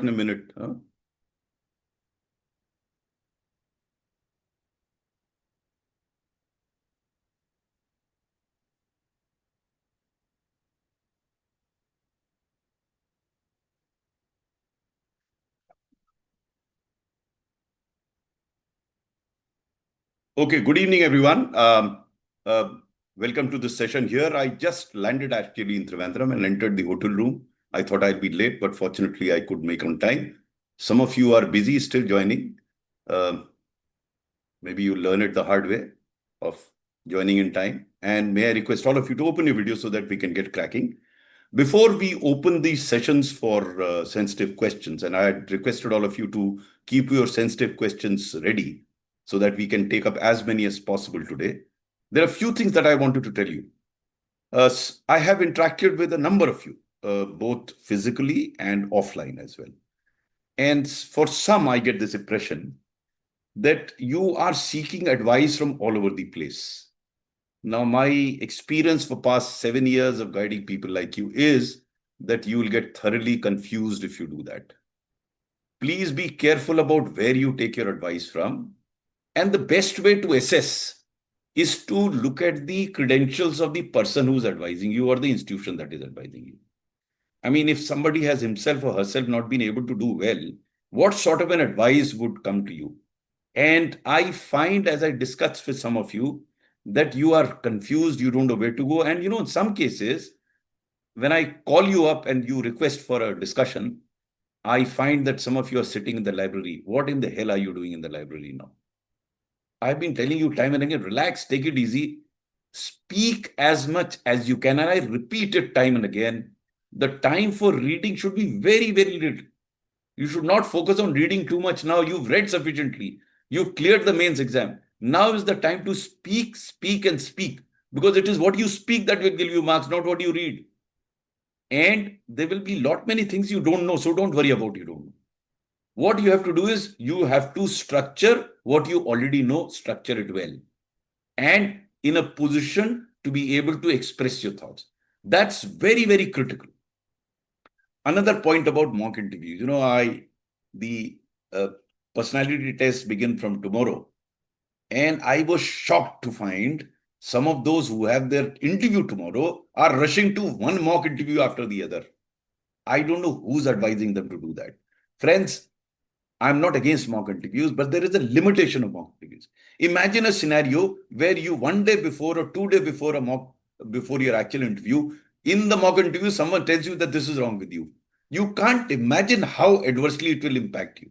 in a minute. Huh? Okay, good evening, everyone. Uh, Welcome to the session here. I just landed actually in Trivandrum and entered the hotel room. I thought I'd be late, but fortunately I could make on time. Some of you are busy still joining. Maybe you learn it the hard way of joining in time. And may I request all of you to open your video so that we can get cracking. Before we open these sessions for sensitive questions, and I had requested all of you to keep your sensitive questions ready so that we can take up as many as possible today. There are a few things that I wanted to tell you. I have interacted with a number of you, both physically and offline as well. And for some, I get this impression that you are seeking advice from all over the place. Now, my experience for past 7 years of guiding people like you is that you will get thoroughly confused if you do that. Please be careful about where you take your advice from. And the best way to assess is to look at the credentials of the person who's advising you or the institution that is advising you. I mean, if somebody has himself or herself not been able to do well, what sort of an advice would come to you? And I find, as I discussed with some of you, that you are confused, you don't know where to go. And in some cases, when I call you up and you request for a discussion, I find that some of you are sitting in the library. What in the hell are you doing in the library now? I've been telling you time and again, relax, take it easy, speak as much as you can. And I repeat it time and again. The time for reading should be very, very little. You should not focus on reading too much now. You've read sufficiently. You've cleared the mains exam. Now is the time to speak, speak, and speak. Because it is what you speak that will give you marks, not what you read. And there will be lot many things you don't know. So don't worry about you don't know. What you have to do is you have to structure what you already know, structure it well. And in a position to be able to express your thoughts. That's very, very critical. Another point about mock interviews. The personality tests begin from tomorrow. And I was shocked to find some of those who have their interview tomorrow are rushing to one mock interview after the other. I don't know who's advising them to do that. Friends, I'm not against mock interviews, but there is a limitation of mock interviews. Imagine a scenario where you 1 day before or 2 days before your actual interview, in the mock interview, someone tells you that this is wrong with you. You can't imagine how adversely it will impact you.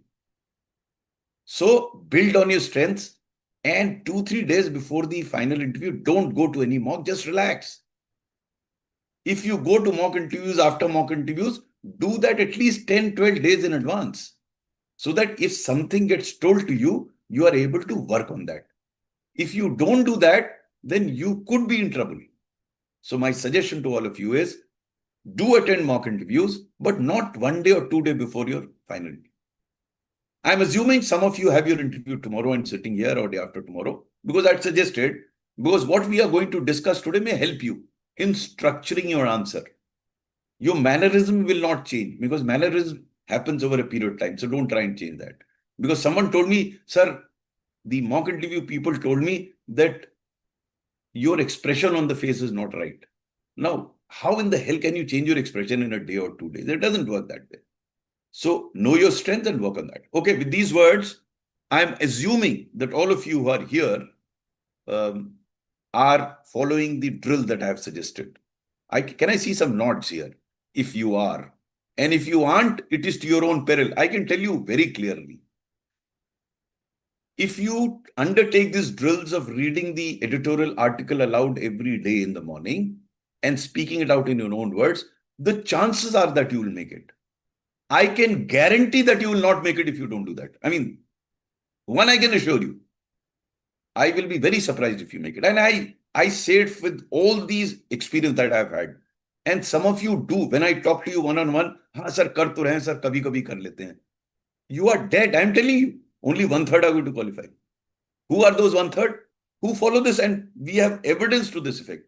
So build on your strengths, and 2-3 days before the final interview, don't go to any mock, just relax. If you go to mock interviews after mock interviews, do that at least 10-12 days in advance, so that if something gets told to you, you are able to work on that. If you don't do that, then you could be in trouble. So my suggestion to all of you is, do attend mock interviews, but not 1 day or 2 days before your final interview. I'm assuming some of you have your interview tomorrow and sitting here or day after tomorrow, because I'd suggested, because what we are going to discuss today may help you in structuring your answer. Your mannerism will not change, because mannerism happens over a period of time. So don't try and change that. Because someone told me, sir, the mock interview people told me that your expression on the face is not right. Now, how in the hell can you change your expression in a day or 2 days? It doesn't work that way. So know your strength and work on that. Okay, with these words, I'm assuming that all of you who are here are following the drill that I have suggested. Can I see some nods here? If you are. And if you aren't, it is to your own peril. I can tell you very clearly. If you undertake these drills of reading the editorial article aloud every day in the morning and speaking it out in your own words, the chances are that you will make it. I can guarantee that you will not make it if you don't do that. I mean, one I can assure you, I will be very surprised if you make it. And I say it with all these experience that I've had. And some of you do. When I talk to you one-on-one, हाँ sir, कर तो रहे हैं sir, कभी-कभी कर लेते हैं. You are dead. I'm telling you. Only 1/3 are going to qualify. Who are those 1/3? Who follow this? And we have evidence to this effect.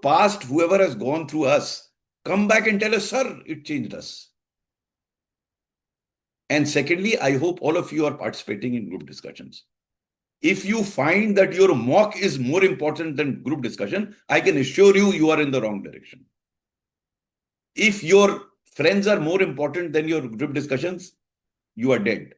Past whoever has gone through us, come back and tell us, sir, it changed us. And secondly, I hope all of you are participating in group discussions. If you find that your mock is more important than group discussion, I can assure you, you are in the wrong direction. If your friends are more important than your group discussions, you are dead.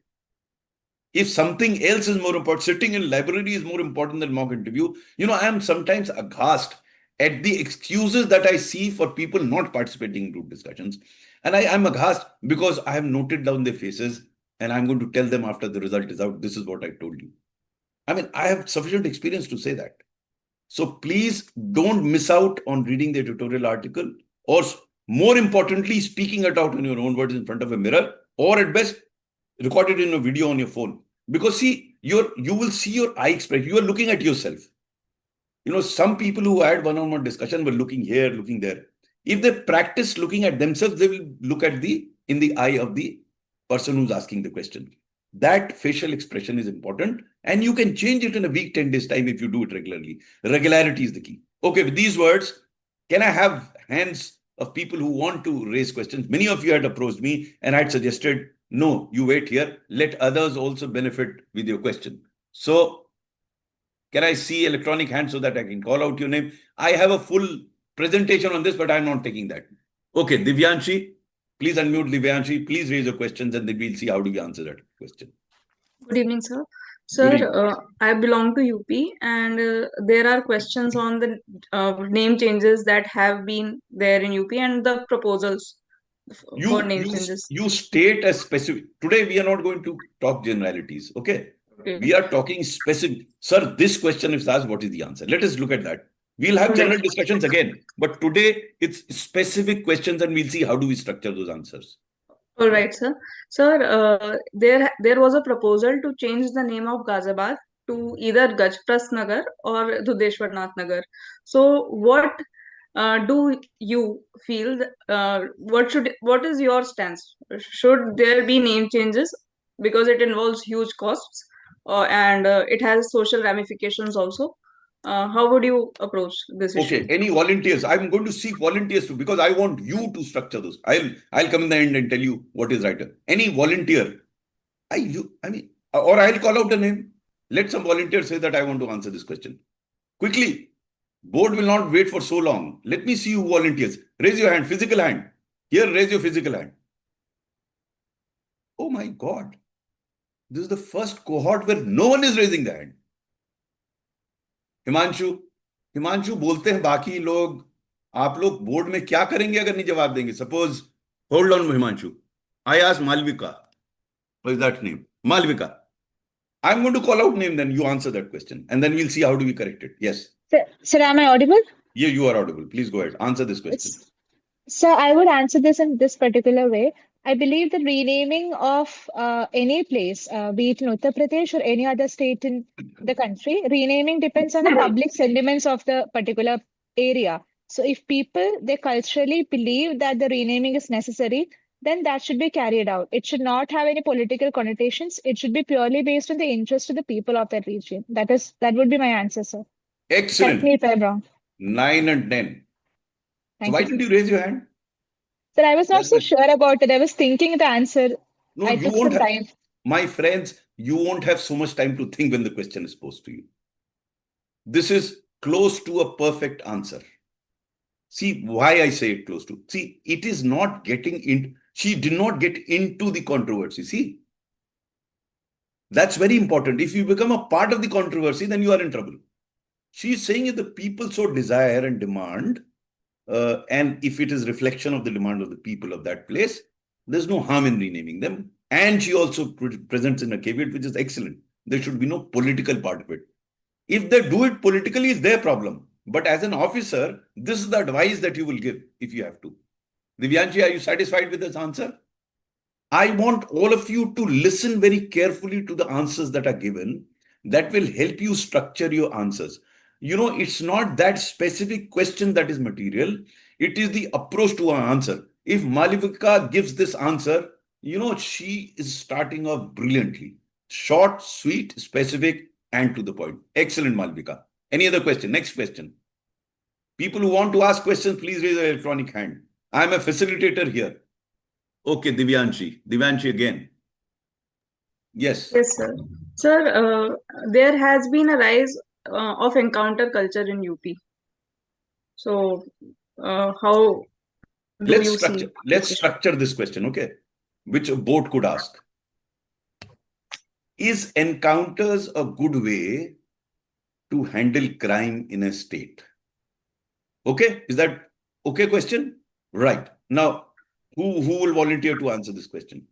If something else is more important, sitting in library is more important than mock interview, I am sometimes aghast at the excuses that I see for people not participating in group discussions. And I'm aghast because I have noted down their faces and I'm going to tell them after the result is out, this is what I told you. I mean, I have sufficient experience to say that. So please don't miss out on reading the tutorial article, or more importantly, speaking it out in your own words in front of a mirror, or at best, record it in a video on your phone. Because see, you will see your eye expression. You are looking at yourself. Some people who had one-on-one discussion were looking here, looking there. If they practice looking at themselves, they will look at in the eye of the person who's asking the question. That facial expression is important, and you can change it in a week, 10 days time if you do it regularly. Regularity is the key. Okay, with these words, can I have hands of people who want to raise questions? Many of you had approached me and I had suggested, no, you wait here. Let others also benefit with your question. So can I see electronic hand so that I can call out your name? I have a full presentation on this, but I'm not taking that. Okay, Divyanshi, please unmute Divyanshi. Please raise your questions and then we'll see how do we answer that question. Good evening, sir. Good Sir, evening. I belong to UP, and there are questions on the name changes that have been there in UP and the proposals for You name you changes. you state a specific. Today we are not going to talk generalities. Okay, Okay. we are talking specific. Sir, this question is asked. What is the answer? Let us look at that. We'll have All right. general discussions again, but today it's specific questions, and we'll see how do we structure those answers. All Yeah. right, sir. Sir, there was a proposal to change the name of Ghaziabad to either Gajpras Nagar or Dudeshwar Nath Nagar. So, what do you feel? What is your stance? Should there be name changes because it involves huge costs, and it has social ramifications also? How would you approach this issue? Okay. Any volunteers? I'm going to seek volunteers too because I want you to structure those. I'll come in the end and tell you what is right. Any volunteer? Or I'll call out a name. Let some volunteer say that I want to answer this question quickly. Board will not wait for so long. Let me see who volunteers. Raise your hand, physical hand. Here, raise your physical hand. Oh my God. This is the first cohort where no one is raising the hand. Himanshu बोलते हैं बाकी लोग, आप लोग board में क्या करेंगे अगर नहीं जवाब देंगे? Suppose, hold on Himanshu. I ask Malvika. What is that name? Malvika. I'm going to call out name, then you answer that question. And then we'll see how do we correct it. Yes. Sir, am I audible? Yeah, you are audible. Please go ahead. Answer this question. Sir, I would answer this in this particular way. I believe the renaming of any place, be it in Uttar Pradesh or any other state in the country, renaming depends on the public sentiments of the particular area. So if people, they culturally believe that the renaming is necessary, then that should be carried out. It should not have any political connotations. It should be purely based on the interest of the people of that region. That would be my answer, sir. Excellent. Correct me if I'm wrong. 9 and 10. So Thank why you, didn't sir. you raise your hand? Sir, I was not so sure about it. I was thinking the answer. No, I you took won't some have, time. my friends, you won't have so much time to think when the question is posed to you. This is close to a perfect answer. See why I say it close to. See, it is not getting in. She did not get into the controversy. See, that's very important. If you become a part of the controversy, then you are in trouble. She's saying if the people so desire and demand, and if it is reflection of the demand of the people of that place, there's no harm in renaming them. And she also presents in a caveat, which is excellent. There should be no political part of it. If they do it politically, it's their problem. But as an officer, this is the advice that you will give if you have to. Divyanshi, are you satisfied with this answer? I want all of you to listen very carefully to the answers that are given. That will help you structure your answers. It's not that specific question that is material. It is the approach to our answer. If Malvika gives this answer, she is starting off brilliantly. Short, sweet, specific, and to the point. Excellent, Malvika. Any other question? Next question. People who want to ask questions, please raise your electronic hand. I'm a facilitator here. Okay, Divyanshi. Divyanshi again. Yes. Yes, sir. Sir, there has been a rise of encounter culture in UP. So, how do you see Let's this issue? structure this question, okay? Which a board could ask. Is encounters a good way to handle crime in a state? Okay, is that okay question? Right. Now, who will volunteer to answer this question?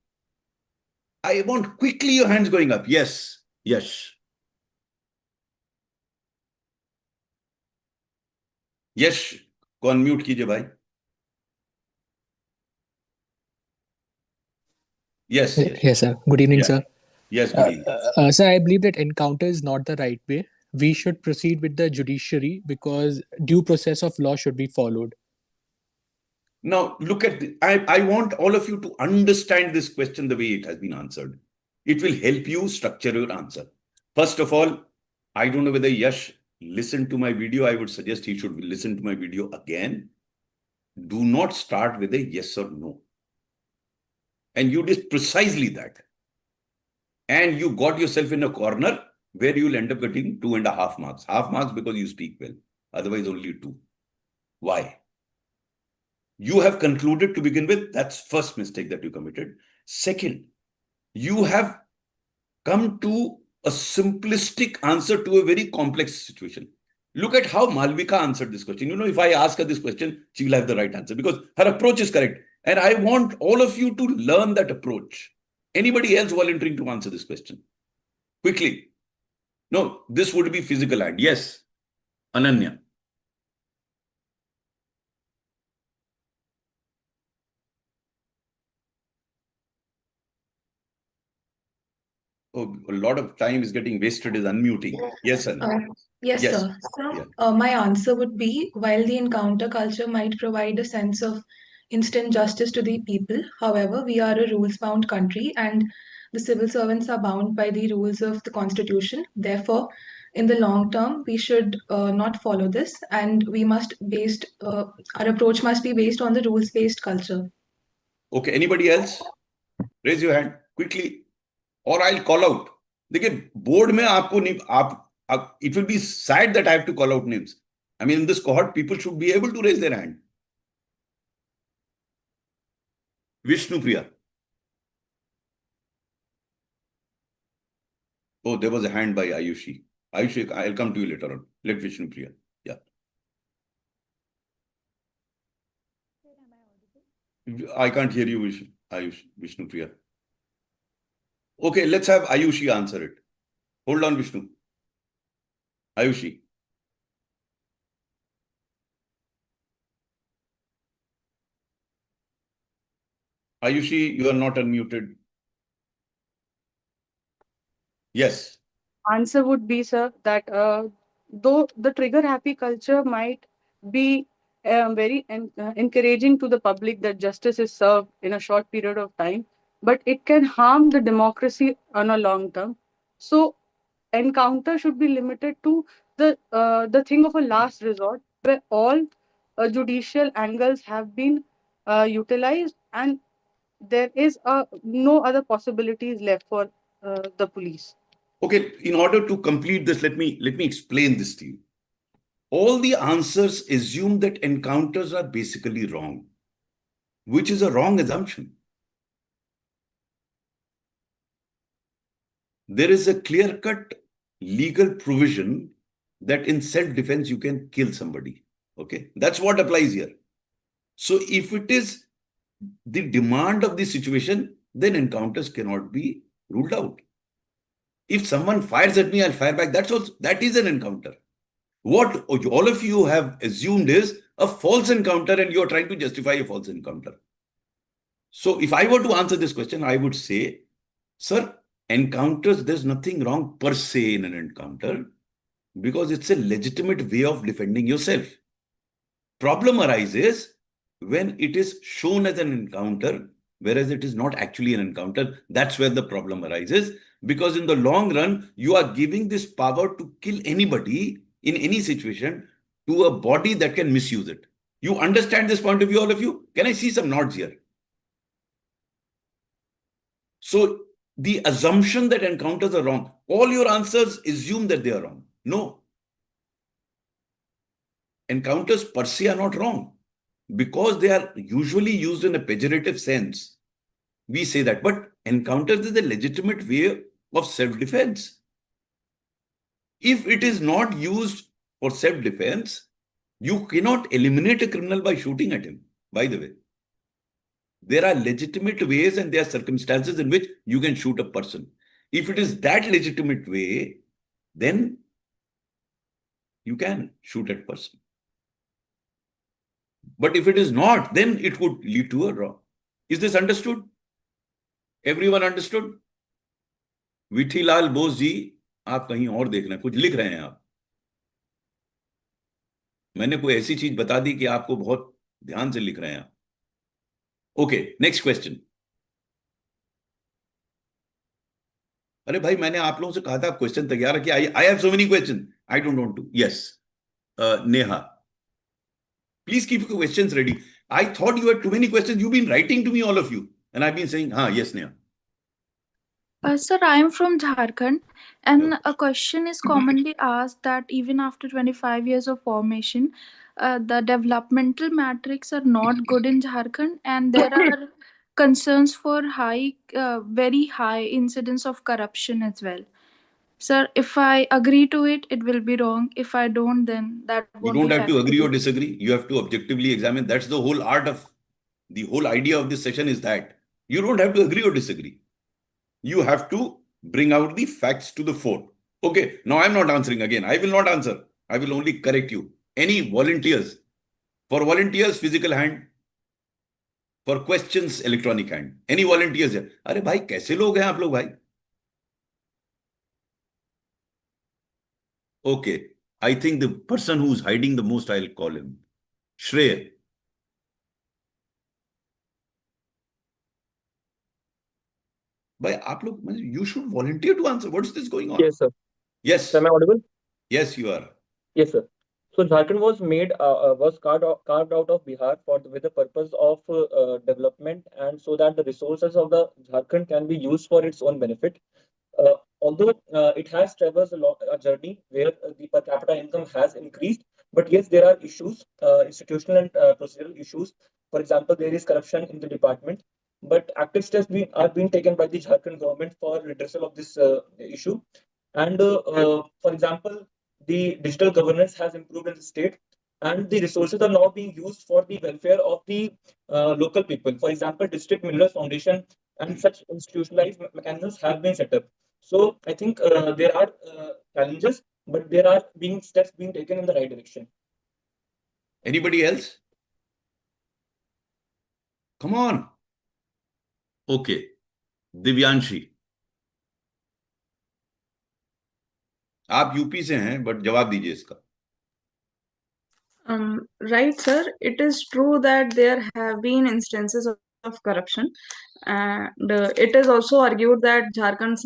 I want quickly your hands going up. Yes. Yes. Yes. कौन mute कीजिए भाई? Yes. Yes, sir. Good evening, Yeah. sir. Yes, good evening. Sir, I believe that encounter is not the right way. We should proceed with the judiciary because due process of law should be followed. Now, look at I want all of you to understand this question the way it has been answered. It will help you structure your answer. First of all, I don't know whether Yash listened to my video. I would suggest he should listen to my video again. Do not start with a yes or no. And you did precisely that. And you got yourself in a corner where you'll end up getting 2.5 marks. Half marks because you speak well. Otherwise, only 2. Why? You have concluded to begin with. That's first mistake that you committed. Second, you have come to a simplistic answer to a very complex situation. Look at how Malvika answered this question. You know, if I ask her this question, she will have the right answer because her approach is correct. And I want all of you to learn that approach. Anybody else volunteering to answer this question? Quickly. No, this would be physical hand. Yes, Ananya. Oh, a lot of time is getting wasted is unmuting. Yes, Anil. Yes, Yes. sir. So, Yeah. my answer would be while the encounter culture might provide a sense of instant justice to the people, however, we are a rules bound country and the civil servants are bound by the rules of the constitution. Therefore, in the long term, we should not follow this and we must our approach must be based on the rules based culture. Okay, anybody else? Raise your hand quickly. Or I'll call out. देखिए board में आपको नहीं आप it will be sad that I have to call out names. I mean, in this cohort, people should be able to raise their hand. Vishnu Priya. Oh, there was a hand by Ayushi. Ayushi, I'll come to you later on. Let Vishnu Priya. Yeah. I can't hear you, Vishnu Priya. Okay, let's have Ayushi answer it. Hold on, Vishnu. Ayushi. Ayushi, you are not unmuted. Yes. Answer would be, sir, that though the trigger happy culture might be very encouraging to the public that justice is served in a short period of time, but it can harm the democracy on a long term. So encounter should be limited to the thing of a last resort where all judicial angles have been utilized and there is no other possibilities left for the police. Okay, in order to complete this, let me explain this to you. All the answers assume that encounters are basically wrong, which is a wrong assumption. There is a clear-cut legal provision that in self-defense you can kill somebody. Okay, that's what applies here. So if it is the demand of the situation, then encounters cannot be ruled out. If someone fires at me, I'll fire back. That is an encounter. What all of you have assumed is a false encounter and you're trying to justify a false encounter. So if I were to answer this question, I would say, sir, encounters, there's nothing wrong per se in an encounter because it's a legitimate way of defending yourself. Problem arises when it is shown as an encounter, whereas it is not actually an encounter. That's where the problem arises. Because in the long run, you are giving this power to kill anybody in any situation to a body that can misuse it. You understand this point of view, all of you? Can I see some nods here? So the assumption that encounters are wrong. All your answers assume that they are wrong. No. Encounters per se are not wrong because they are usually used in a pejorative sense. We say that, but encounters is a legitimate way of self-defense. If it is not used for self-defense, you cannot eliminate a criminal by shooting at him, by the way. There are legitimate ways and there are circumstances in which you can shoot a person. If it is that legitimate way, then you can shoot at person. But if it is not, then it would lead to a wrong. Is this understood? Everyone understood? विठीलाल Bose ji, आप कहीं और देख रहे हैं, कुछ लिख रहे हैं आप. मैंने कोई ऐसी चीज बता दी कि आपको बहुत ध्यान से लिख रहे हैं आप. Okay, next question. अरे भाई, मैंने आप लोगों से कहा था क्वेश्चन तैयार रखिए. I have so many question, I don't want to. Yes, Neha, please keep your questions ready. I thought you had too many questions. You've been writing to me, all of you, and I've been saying, yes, Neha. Sir, I am from Jharkhand, and a question is commonly asked that even after 25 years of formation, the developmental metrics are not good in Jharkhand, and there are concerns for very high incidence of corruption as well. Sir, if I agree to it, it will be wrong. If I don't, then that You won't don't be have to agree or factual. disagree. You have to objectively examine. That's the whole art of, the whole idea of this session is that you don't have to agree or disagree. You have to bring out the facts to the fore. Okay, now I'm not answering again. I will not answer. I will only correct you. Any volunteers? For volunteers, physical hand. For questions, electronic hand. Any volunteers here? अरे भाई, कैसे लोग हैं आप लोग भाई? Okay, I think the person who's hiding the most, I'll call him Shreya. भाई आप लोग, you should volunteer to answer. What's this going on? Yes, sir. Yes. Am I audible? Yes, you are. Yes, sir. So Jharkhand was carved out of Bihar with the purpose of development, and so that the resources of the Jharkhand can be used for its own benefit. Although it has traversed a journey where the per capita income has increased, but yes, there are issues, institutional and procedural issues. For example, there is corruption in the department, but active steps are being taken by the Jharkhand government for redressal of this issue. And for example, the digital governance has improved in the state, and the resources are now being used for the welfare of the local people. For example, District Minerals Foundation and such institutionalized mechanisms have been set up. So I think there are challenges, but there are steps being taken in the right direction. Anybody else? Come on. Okay. Divyanshi, आप UP से हैं, but जवाब दीजिए इसका. Right, sir. It is true that there have been instances of corruption, and it is also argued that Jharkhand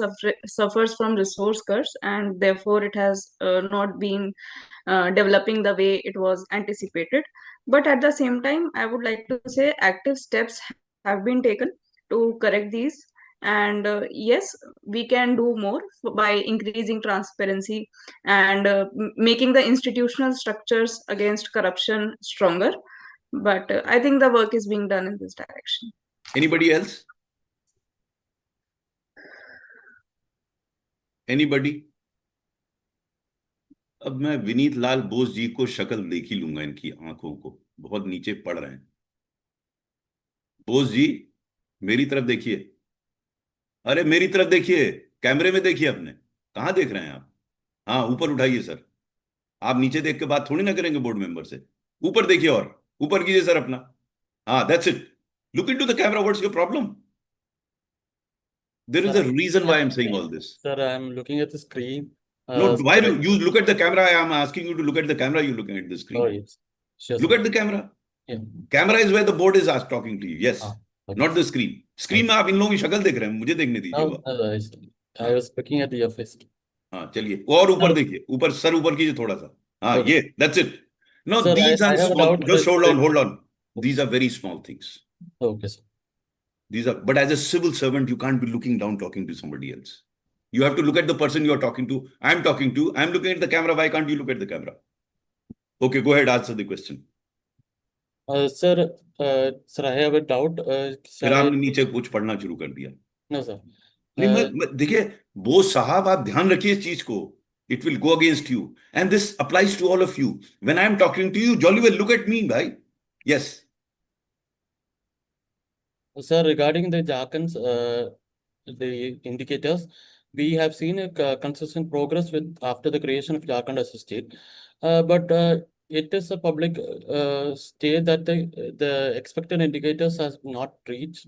suffers from resource curse, and therefore it has not been developing the way it was anticipated. But at the same time, I would like to say active steps have been taken to correct these. And yes, we can do more by increasing transparency and making the institutional structures against corruption stronger. But I think the work is being done in this direction. Anybody else? Anybody? अब मैं विनीत लाल बोस जी को शक्ल देख ही लूंगा, इनकी आंखों को बहुत नीचे पड़ रहे हैं. बोस जी, मेरी तरफ देखिए. अरे मेरी तरफ देखिए, कैमरे में देखिए अपने. कहां देख रहे हैं आप? हाँ, ऊपर उठाइए सर. आप नीचे देख के बात थोड़ी ना करेंगे बोर्ड मेंबर से. ऊपर देखिए, और ऊपर कीजिए सर अपना. हाँ, that's it. Look into the camera. What's your problem? There is a reason why I'm saying all this. Sir, I'm looking at the screen. No, why do you look at the camera? I am asking you to look at the camera. You're looking at the screen. Oh, yes. Sure, Look sir. at the camera. Yeah. Camera is where the board is talking to you. Yes. Okay. Not the screen. Screen में आप इन लोगों की शक्ल देख रहे हैं, मुझे देखने दीजिए. No, I was looking at your face. हाँ, चलिए. और ऊपर देखिए. ऊपर सर ऊपर कीजिए थोड़ा सा. हाँ, Okay. ये. That's it. No, Sir, these I are have a small. doubt Just with- hold on. These are very small things. Okay, sir. But as a civil servant, you can't be looking down talking to somebody else. You have to look at the person you are talking to. I'm talking to. I'm looking at the camera. Why can't you look at the camera? Okay, go ahead. Answer the question. Sir, I have a doubt. फिर आपने नीचे कुछ पढ़ना शुरू कर दिया. No, sir. नहीं, देखिए बोस साहब, आप ध्यान रखिए इस चीज को. It will go against you, and this applies to all of you. When I'm talking to you, jolly well look at me, bhai. Yes. Sir, regarding the Jharkhand's, the indicators, we have seen a consistent progress with after the creation of Jharkhand as a state. But it is a public state that the expected indicators has not reached.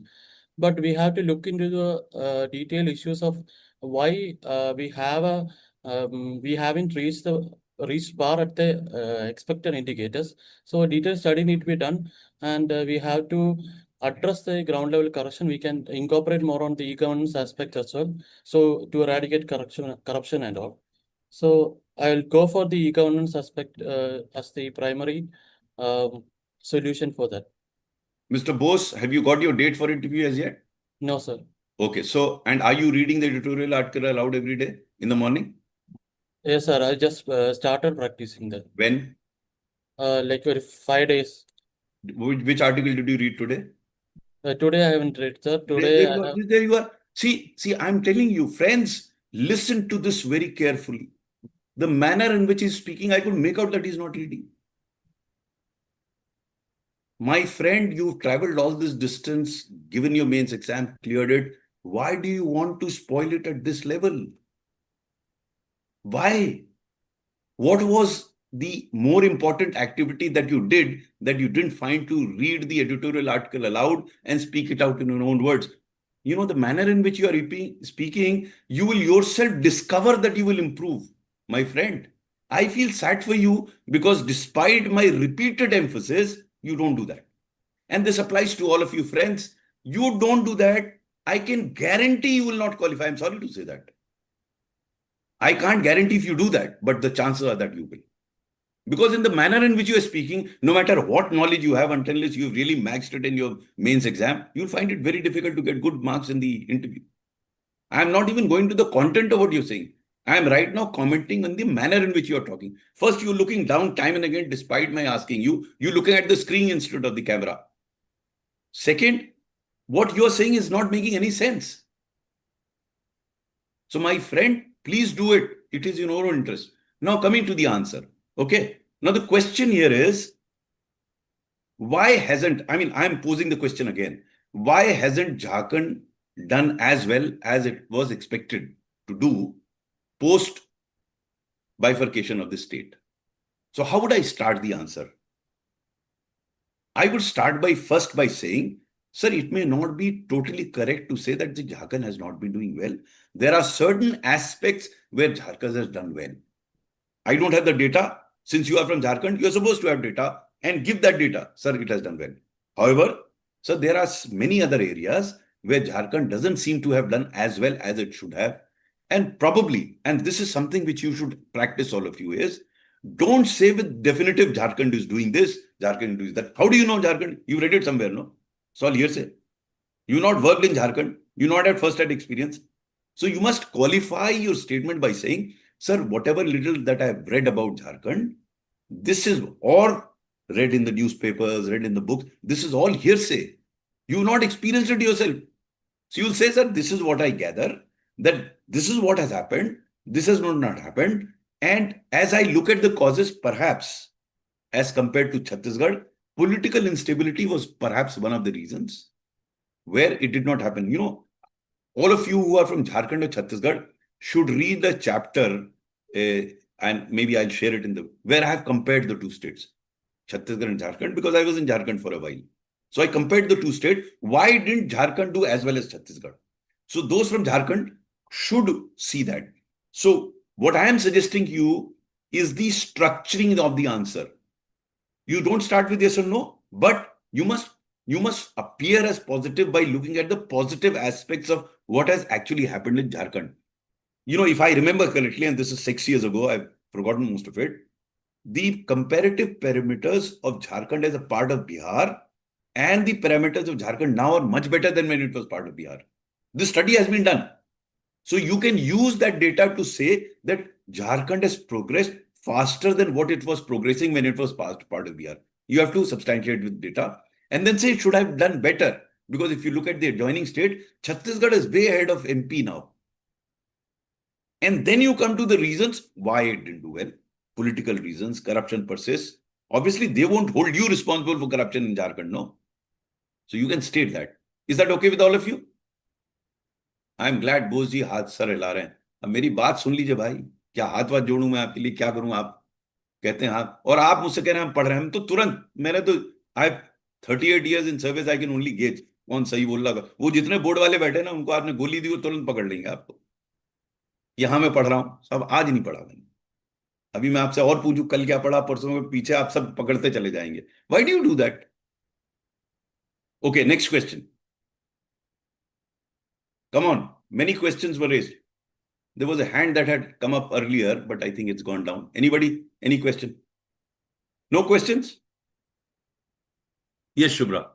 But we have to look into the detailed issues of why we haven't reached bar at the expected indicators. So a detailed study need to be done, and we have to address the ground level corruption. We can incorporate more on the e-governance aspect as well. So to eradicate corruption and all. So I'll go for the e-governance aspect as the primary solution for that. Mr. Bose, have you got your date for interview as yet? No, sir. Okay, so, and are you reading the editorial article aloud every day in the morning? Yes, sir. I just started practicing that. When? Like 5 days. Which article did you read today? Today I haven't read, sir. There you are. See, I'm telling you, friends, listen to this very carefully. The manner in which he's speaking, I could make out that he's not reading. My friend, you've traveled all this distance, given your mains exam, cleared it. Why do you want to spoil it at this level? Why? What was the more important activity that you did that you didn't find to read the editorial article aloud and speak it out in your own words? You know, the manner in which you are speaking, you will yourself discover that you will improve. My friend, I feel sad for you because despite my repeated emphasis, you don't do that. And this applies to all of you friends. You don't do that. I can guarantee you will not qualify. I'm sorry to say that. I can't guarantee if you do that, but the chances are that you will. Because in the manner in which you are speaking, no matter what knowledge you have, until you've really maxed it in your mains exam, you'll find it very difficult to get good marks in the interview. I'm not even going to the content of what you're saying. I'm right now commenting on the manner in which you're talking. First, you're looking down time and again, despite my asking you, you're looking at the screen instead of the camera. Second, what you're saying is not making any sense. So my friend, please do it. It is in your own interest. Now coming to the answer. Okay. Now the question here is, why hasn't, I'm posing the question again. Why hasn't Jharkhand done as well as it was expected to do post bifurcation of the state? So how would I start the answer? I would start first by saying, sir, it may not be totally correct to say that the Jharkhand has not been doing well. There are certain aspects where Jharkhand has done well. I don't have the data. Since you are from Jharkhand, you're supposed to have data and give that data. Sir, it has done well. However, sir, there are many other areas where Jharkhand doesn't seem to have done as well as it should have. And probably, and this is something which you should practice, all of you, is don't say with definitive Jharkhand is doing this, Jharkhand is doing that. How do you know Jharkhand? You read it somewhere, no? It's all hearsay. You not worked in Jharkhand. You not had first-hand experience. So you must qualify your statement by saying, sir, whatever little that I have read about Jharkhand, this is, or read in the newspapers, read in the books, this is all hearsay. You've not experienced it yourself. So you'll say, sir, this is what I gather, that this is what has happened, this has not happened. And as I look at the causes, perhaps, as compared to Chhattisgarh, political instability was perhaps one of the reasons where it did not happen. You know, all of you who are from Jharkhand or Chhattisgarh should read the chapter, and maybe I'll share it where I have compared the two states, Chhattisgarh and Jharkhand, because I was in Jharkhand for a while. So I compared the two states. Why didn't Jharkhand do as well as Chhattisgarh? So those from Jharkhand should see that. So what I am suggesting to you is the structuring of the answer. You don't start with yes or no, but you must appear as positive by looking at the positive aspects of what has actually happened in Jharkhand. You know, if I remember correctly, and this is 6 years ago, I've forgotten most of it, the comparative parameters of Jharkhand as a part of Bihar and the parameters of Jharkhand now are much better than when it was part of Bihar. This study has been done. So you can use that data to say that Jharkhand has progressed faster than what it was progressing when it was part of Bihar. You have to substantiate with data and then say it should have done better. Because if you look at the adjoining state, Chhattisgarh is way ahead of MP now. And then you come to the reasons why it didn't do well. Political reasons, corruption persists. Obviously, they won't hold you responsible for corruption in Jharkhand, no? So you can state that. Is that okay with all of you? I'm glad Bose ji हाथ sir हिला रहे हैं. अब मेरी बात सुन लीजिए भाई. क्या हाथ वाथ जोड़ूं मैं आपके लिए, क्या करूं? आप कहते हैं हाँ, और आप मुझसे कह रहे हैं हम पढ़ रहे हैं. हम तो तुरंत, मैंने तो आई 38 years in service, I can only gauge कौन सही बोल रहा है. वो जितने बोर्ड वाले बैठे ना, उनको आपने गोली दी वो तुरंत पकड़ लेंगे आपको. यहाँ मैं पढ़ रहा हूँ, सब आज नहीं पढ़ा मैंने. अभी मैं आपसे और पूछूं कल क्या पढ़ा, परसों में पीछे आप सब पकड़ते चले जाएंगे. Why do you do that? Okay, next question. Come on, many questions were raised. There was a hand that had come up earlier, but I think it's gone down. Anybody? Any question? No questions? Yes, Shubhra.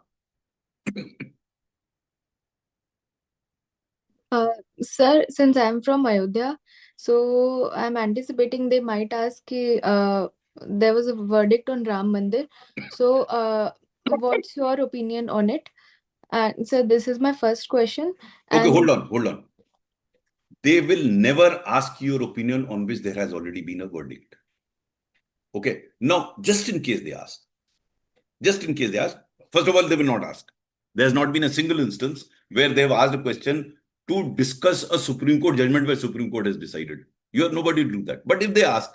Sir, since I'm from Ayodhya, so I'm anticipating they might ask there was a verdict on Ram Mandir. So what's your opinion on it? And so this is my first question. Okay, And hold on. They will never ask your opinion on which there has already been a verdict. Okay. Now, just in case they ask, first of all, they will not ask. There has not been a single instance where they have asked a question to discuss a Supreme Court judgment where Supreme Court has decided. You have nobody to do that. But if they ask,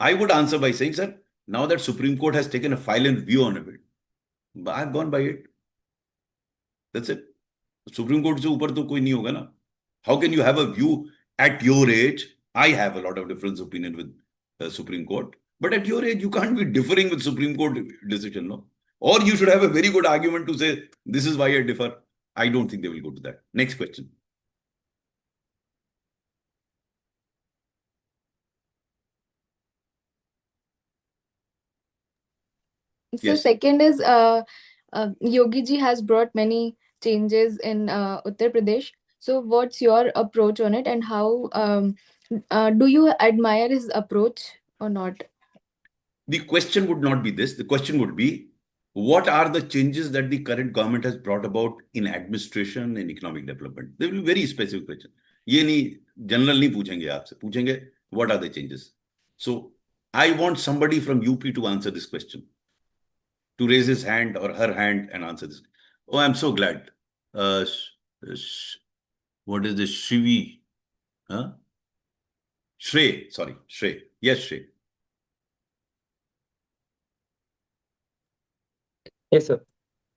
I would answer by saying, sir, now that Supreme Court has taken a file and view on it, I've gone by it. That's it. Supreme Court se upar to koi nahi hoga na. How can you have a view at your age? I have a lot of different opinion with the Supreme Court. But at your age, you can't be differing with Supreme Court decision, no? Or you should have a very good argument to say, this is why I differ. I don't think they will go to that. Next question. so Yes. second is Yogi ji has brought many changes in Uttar Pradesh. So what's your approach on it, and how do you admire his approach or not? The question would not be this. The question would be, what are the changes that the current government has brought about in administration and economic development? They will be very specific question. ये नहीं general नहीं पूछेंगे आपसे, पूछेंगे what are the changes? So I want somebody from UP to answer this question, to raise his hand or her hand and answer this. Oh, I'm so glad. What is this? Shivi? Huh? Shrey. Sorry, Shrey. Yes, Shrey. Yes, sir.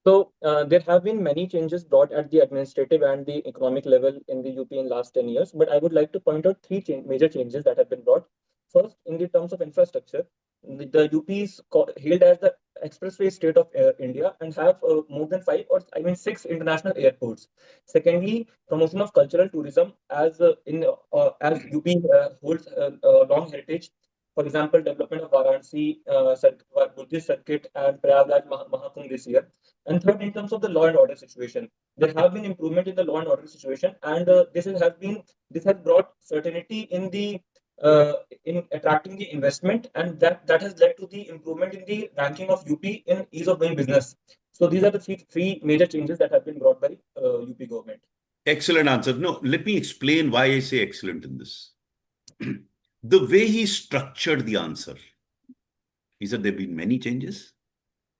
So there have been many changes brought at the administrative and the economic level in the UP in last 10 years, but I would like to point out three major changes that have been brought. First, in the terms of infrastructure, the UP is hailed as the expressway state of India and have more than 6 international airports. Secondly, promotion of cultural tourism as UP holds a long heritage. For example, development of Varanasi Buddhist circuit and Prayagraj Mahakumbh this year. And third, in terms of the law and order situation, there have been improvement in the law and order situation, and this has brought certainty in attracting the investment, and that has led to the improvement in the ranking of UP in ease of doing business. So these are the three major changes that have been brought by UP government. Excellent answer. No, let me explain why I say excellent in this. The way he structured the answer, he said there have been many changes.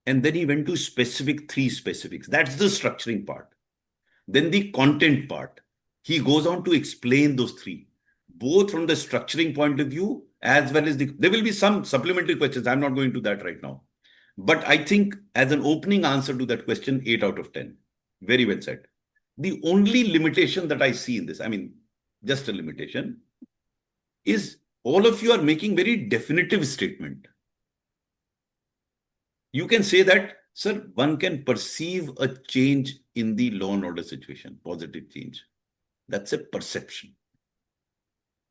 And then he went to three specifics. That's the structuring part. Then the content part. He goes on to explain those three, both from the structuring point of view, as well as there will be some supplementary questions. I'm not going to that right now. But I think as an opening answer to that question, 8 out of 10. Very well said. The only limitation that I see in this, I mean, just a limitation, is all of you are making very definitive statement. You can say that, sir, one can perceive a change in the law and order situation, positive change. That's a perception.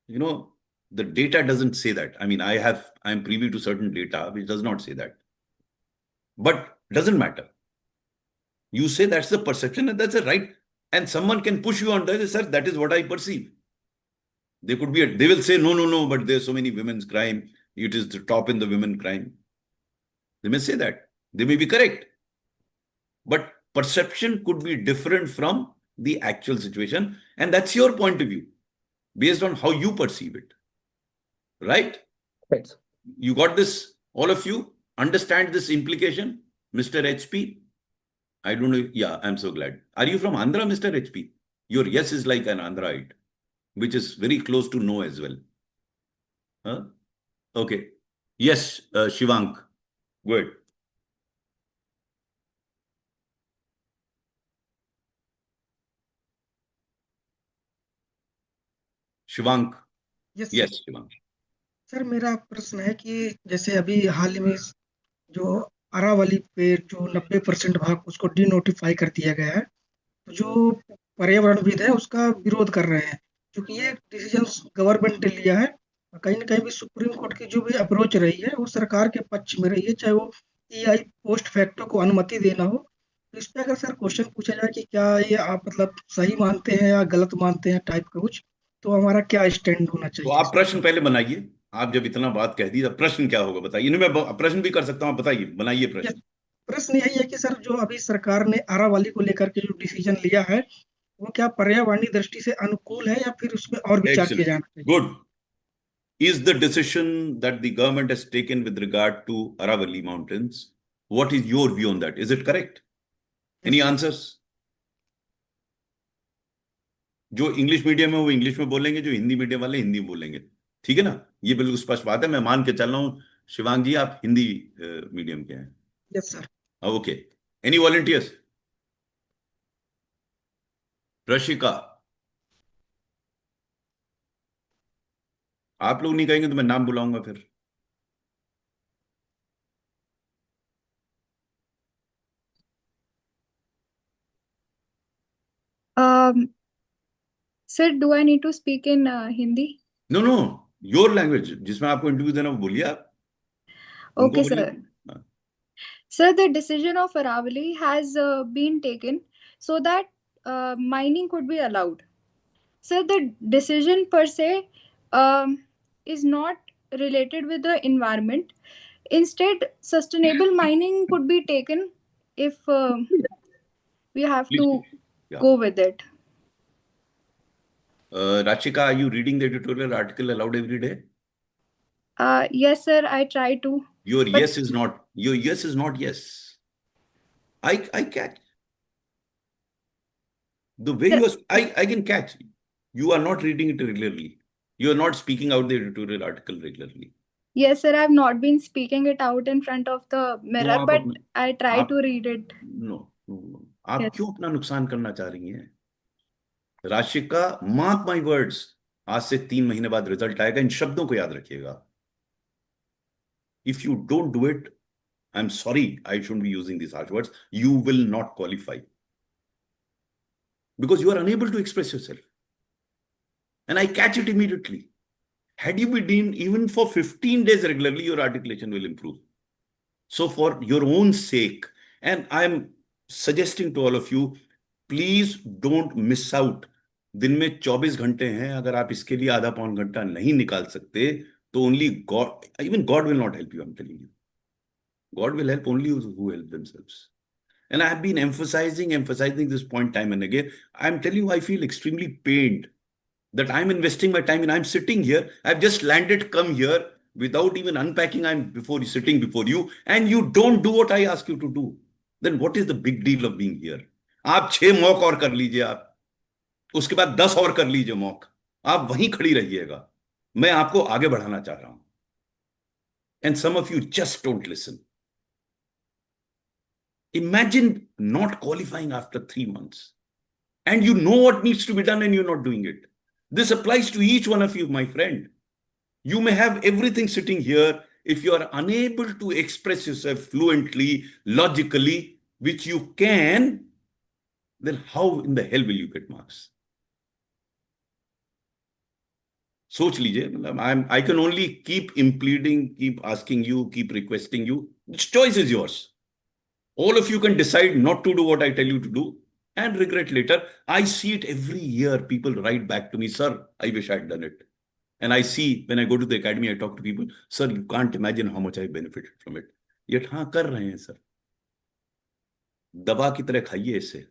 You know, the data doesn't say that. I mean, I'm privy to certain data which does not say that. But doesn't matter. You say that's the perception and that's a right. And someone can push you on that, sir, that is what I perceive. They could be, they will say, no, but there's so many women's crime. It is the top in the women crime. They may say that. They may be correct. But perception could be different from the actual situation. And that's your point of view based on how you perceive it. Right? Right. You got this, all of you understand this implication, Mr. HP? I don't know. Yeah, I'm so glad. Are you from Andhra, Mr. HP? Your yes is like an Andhraite, which is very close to no as well. Huh? Okay. Yes, Shivank. Good. Shivank. Yes, Shivank. Sir मेरा प्रश्न है कि जैसे अभी हाल ही में जो अरावली पे जो 90% भाग उसको डिनोटिफाई कर दिया गया है, तो जो पर्यावरणविद है उसका विरोध कर रहे हैं, क्योंकि ये डिसीजन गवर्नमेंट ने लिया है। कहीं ना कहीं भी सुप्रीम कोर्ट की जो भी अप्रोच रही है वो सरकार के पक्ष में रही है, चाहे वो ईआई पोस्ट फैक्टो को अनुमति देना हो। तो इस पे अगर सर क्वेश्चन पूछा जाए कि क्या ये आप मतलब सही मानते हैं या गलत मानते हैं टाइप का कुछ, तो हमारा क्या स्टैंड होना तो चाहिए? आप प्रश्न पहले बनाइए। आप जब इतना बात कह दी, प्रश्न क्या होगा बताइए। नहीं, मैं प्रश्न भी कर सकता हूँ, बताइए, बनाइए प्रश्न। प्रश्न यही है कि सर जो अभी सरकार ने अरावली को लेकर के जो डिसीजन लिया है वो क्या पर्यावरणीय दृष्टि से अनुकूल है या फिर उसमें और विचार किया जाना चाहिए? Good. Is the decision that the government has taken with regard to Aravalli Mountains, what is your view on that? Is it correct? Any answers? जो इंग्लिश मीडियम है वो इंग्लिश में बोलेंगे, जो हिंदी मीडियम वाले हिंदी में बोलेंगे। ठीक है ना? ये बिल्कुल स्पष्ट बात है। मैं मान के चल रहा हूँ शिवांग जी आप हिंदी मीडियम के हैं। Yes sir. Okay, any volunteers? Rashika, आप लोग नहीं कहेंगे तो मैं नाम बुलाऊंगा फिर। Sir, do I need to speak in Hindi? No, your language, जिसमें आपको इंटरव्यू देना वो बोलिए आप। Okay, sir. Sir, the decision of Aravali has been taken so that mining could be allowed. Sir, the decision per se is not related with the environment. Instead, sustainable mining could be taken if we have to go with it. Rachika, are you reading the editorial article aloud every day? Yes, sir, I try to. Your yes is not yes. I catch. The way you are, I can catch. You are not reading it regularly. You are not speaking out the editorial article regularly. Yes, sir, I have not been speaking it out in front of the mirror, but I try to read it. No. आप क्यों अपना नुकसान करना चाह रही हैं? Rashika, mark my words, आज से 3 महीने बाद रिजल्ट आएगा, इन शब्दों को याद रखिएगा। If you don't do it, I'm sorry, I shouldn't be using these harsh words, you will not qualify. Because you are unable to express yourself. And I catch it immediately. Had you been doing even for 15 days regularly, your articulation will improve. So for your own sake, and I'm suggesting to all of you, please don't miss out. दिन में 24 घंटे हैं, अगर आप इसके लिए आधा पौन घंटा नहीं निकाल सकते, तो only God, even God will not help you, I'm telling you. God will help only those who help themselves. And I have been emphasizing this point time and again. I'm telling you, I feel extremely pained that I'm investing my time and I'm sitting here. I've just landed, come here without even unpacking. I'm sitting before you, and you don't do what I ask you to do. Then what is the big deal of being here? आप 6 mock और कर लीजिए, आप उसके बाद 10 और कर लीजिए मॉक, आप वहीं खड़ी रहिएगा। मैं आपको आगे बढ़ाना चाह रहा हूं. And some of you just don't listen. Imagine not qualifying after 3 months. And you know what needs to be done and you're not doing it. This applies to each one of you, my friend. You may have everything sitting here. If you are unable to express yourself fluently, logically, which you can, then how in the hell will you get marks? सोच लीजिए, मतलब I can only keep impleading, keep asking you, keep requesting you. Which choice is yours? All of you can decide not to do what I tell you to do and regret later. I see it every year. People write back to me, sir, I wish I had done it. And I see when I go to the academy, I talk to people, sir, you can't imagine how much I benefited from it. Yet, हाँ कर रहे हैं sir. दवा की तरह खाइए इसे.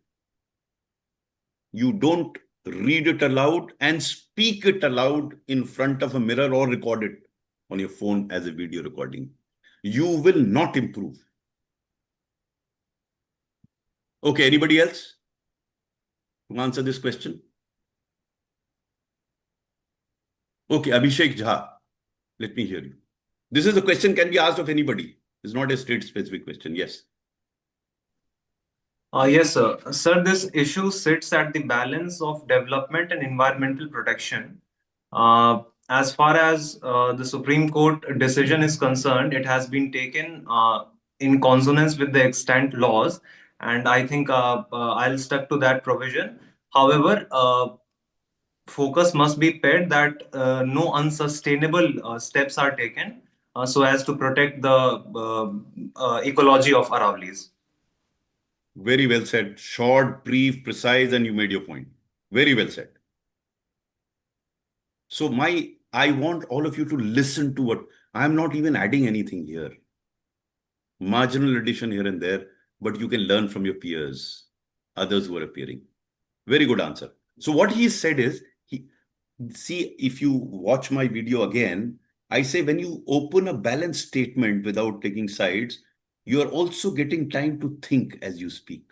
You don't read it aloud and speak it aloud in front of a mirror or record it on your phone as a video recording. You will not improve. Okay, anybody else to answer this question? Okay, Abhishek Jha, let me hear you. This is a question can be asked of anybody. It's not a state-specific question. Yes. Yes, sir. Sir, this issue sits at the balance of development and environmental protection. As far as the Supreme Court decision is concerned, it has been taken in consonance with the extant laws, and I think I'll stuck to that provision. However, focus must be paid that no unsustainable steps are taken so as to protect the ecology of Aravallis. Very well said. Short, brief, precise, and you made your point. Very well said. So I want all of you to listen to what I'm not even adding anything here. Marginal addition here and there, but you can learn from your peers, others who are appearing. Very good answer. So what he said is, see, if you watch my video again, I say when you open a balanced statement without taking sides, you are also getting time to think as you speak.